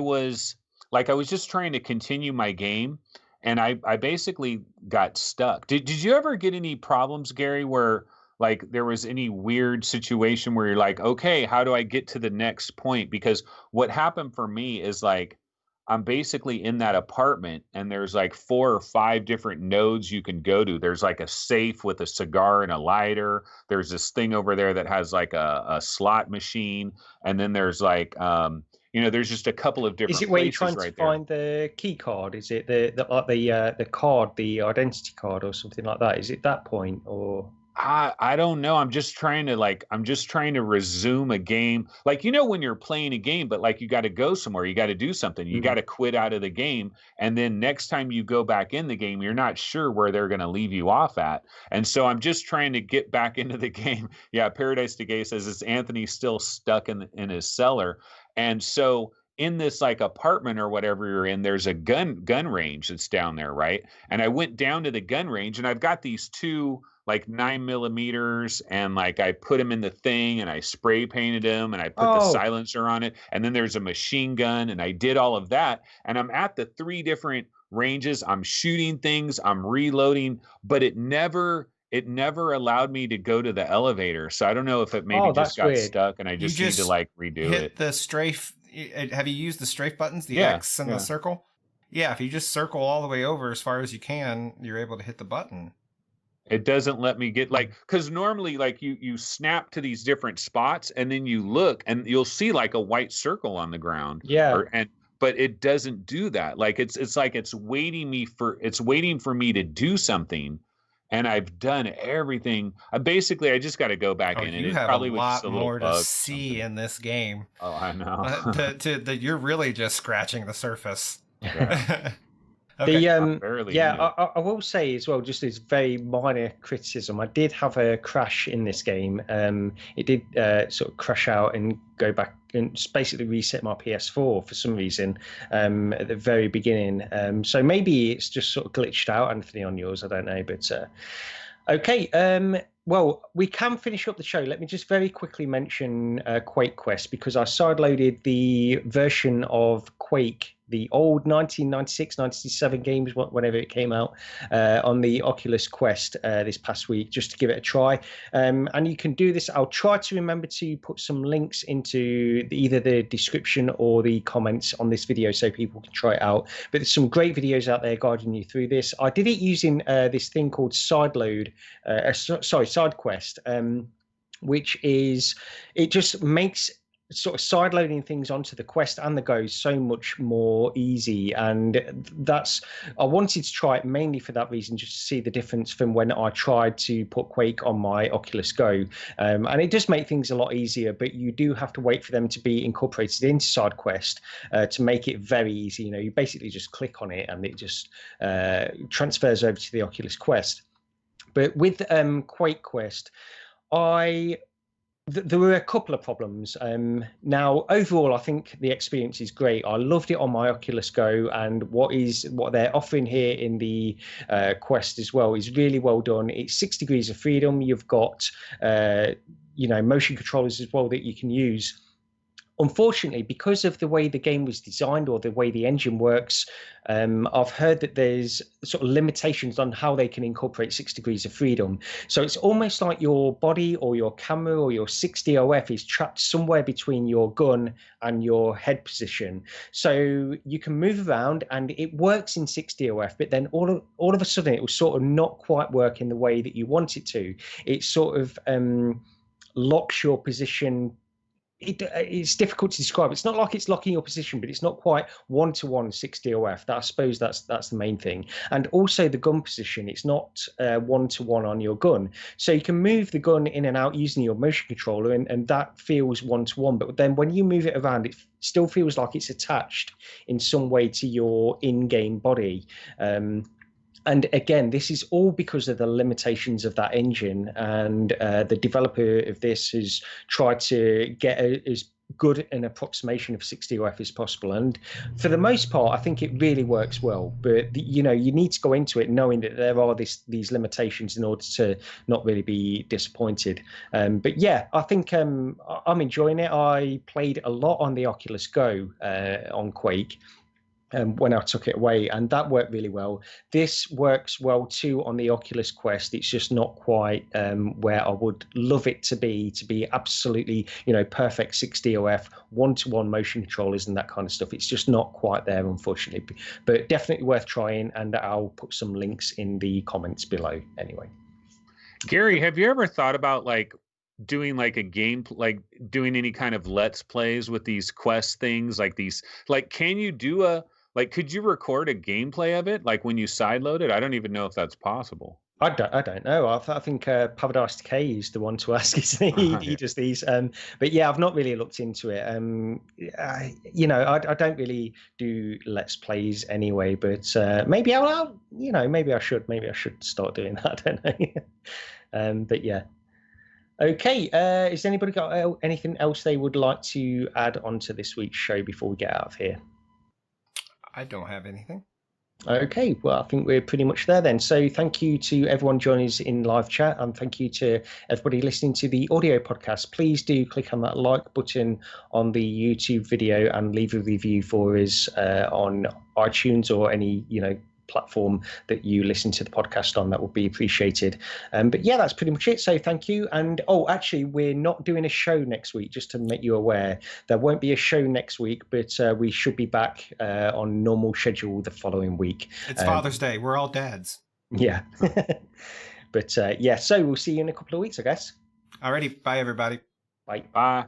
like I was just trying to continue my game, and I basically got stuck. Did you ever get any problems, Gary, where like there was any weird situation where you're like, okay, how do I get to the next point? Because what happened for me is like I'm basically in that apartment and there's like 4 or 5 different nodes you can go to. There's like a safe with a cigar and a lighter. There's this thing over there that has like a slot machine. And then there's like, there's just a couple of different Is it where you're places trying to there. find the key card? Is it the card, the identity card or something like that? Is it that point or? I don't know. I'm just trying to resume a game. Like, when you're playing a game, but like you got to go somewhere, you got to do something. You got to quit out of the game. And then next time you go back in the game, you're not sure where they're going to leave you off at. And so I'm just trying to get back into the game. Yeah. Paradise Decay says it's Anthony still stuck in his cellar. And so in this like apartment or whatever you're in, there's a gun range that's down there. Right. And I went down to the gun range and I've got these 2 like 9mm, and like I put them in the thing and I spray painted them and I put the silencer on it. And then there's a machine gun and I did all of that. And I'm at the 3 different ranges. I'm shooting things, I'm reloading, but it never allowed me to go to the elevator. So I don't know if it maybe just got weird. Stuck and I just need to like redo hit it. The strafe. Have you used the strafe buttons, the Yeah, X and the circle? Yeah, if you just circle all the way over as far as you can, you're able to hit the button. It doesn't let me get like, because normally like you snap to these different spots and then you look and you'll see like a white circle on the ground. Yeah. But it doesn't do that. Like it's like it's waiting for me to do something. And I've done everything. I just got to go back in. And you it have probably a was just lot a little more to bug see in this game. Oh, I know. You're really just scratching the surface. Yeah. Okay. I will say as well, just as very minor criticism, I did have a crash in this game. It did sort of crash out and go back and just basically reset my PS4 for some reason at the very beginning. So maybe it's just sort of glitched out, Anthony, on yours. I don't know, but okay. Well, we can finish up the show. Let me just very quickly mention QuakeQuest, because I sideloaded the version of Quake, the old 1996, 97 games, whenever it came out, on the Oculus Quest this past week, just to give it a try. And you can do this. I'll try to remember to put some links into either the description or the comments on this video so people can try it out. But there's some great videos out there guiding you through this. I did it using this thing called SideQuest, which is, it just makes sort of sideloading things onto the Quest and the Go so much more easy. And I wanted to try it mainly for that reason, just to see the difference from when I tried to put Quake on my Oculus Go. And it does make things a lot easier, but you do have to wait for them to be incorporated into SideQuest to make it very easy. You basically just click on it and it just transfers over to the Oculus Quest. But with QuakeQuest, there were a couple of problems. Now, overall, I think the experience is great. I loved it on my Oculus Go, and what they're offering here in the Quest as well is really well done. It's 6 degrees of freedom. You've got motion controllers as well that you can use. Unfortunately, because of the way the game was designed or the way the engine works, I've heard that there's sort of limitations on how they can incorporate 6 degrees of freedom. So it's almost like your body or your camera or your 6DOF is trapped somewhere between your gun and your head position. So you can move around and it works in 6DOF, but then all of a sudden it will sort of not quite work in the way that you want it to. It sort of locks your position. It's difficult to describe. It's not like it's locking your position, but it's not quite one-to-one 6DOF. I suppose that's the main thing. And also the gun position, it's not one-to-one on your gun. So you can move the gun in and out using your motion controller, and that feels one-to-one. But then when you move it around, it still feels like it's attached in some way to your in-game body. And again, this is all because of the limitations of that engine, and the developer of this has tried to get as good an approximation of 6DOF as possible. And for the most part, I think it really works well. But you need to go into it knowing that there are these limitations in order to not really be disappointed. But yeah, I think I'm enjoying it. I played a lot on the Oculus Go on Quake. when I took it away, and that worked really well. This works well too on the Oculus Quest. It's just not quite where I would love it to be absolutely, perfect 6DOF, one-to-one motion controllers and that kind of stuff. It's just not quite there, unfortunately, but definitely worth trying, and I'll put some links in the comments below anyway. Gary, have you ever thought about doing a game, doing any kind of let's plays with these Quest things, can you do could you record a gameplay of it, when you sideload it? I don't even know if that's possible. I don't know. I think Paradise K is the one to ask, isn't he? He does these. But yeah, I've not really looked into it. I don't really do Let's Plays anyway. But maybe maybe I should start doing that. I don't know. But yeah. Okay. Has anybody got anything else they would like to add on to this week's show before we get out of here? I don't have anything. Okay, well, I think we're pretty much there then. So thank you to everyone joining us in live chat, and thank you to everybody listening to the audio podcast. Please do click on that like button on the YouTube video and leave a review for us on iTunes or any, platform that you listen to the podcast on. That would be appreciated. But yeah, that's pretty much it. So thank you. And actually, we're not doing a show next week, just to make you aware. There won't be a show next week, but we should be back on normal schedule the following week. It's Father's Day. We're all dads. Yeah. But yeah, so we'll see you in a couple of weeks, I guess. Alrighty. Bye, everybody. Bye. Bye.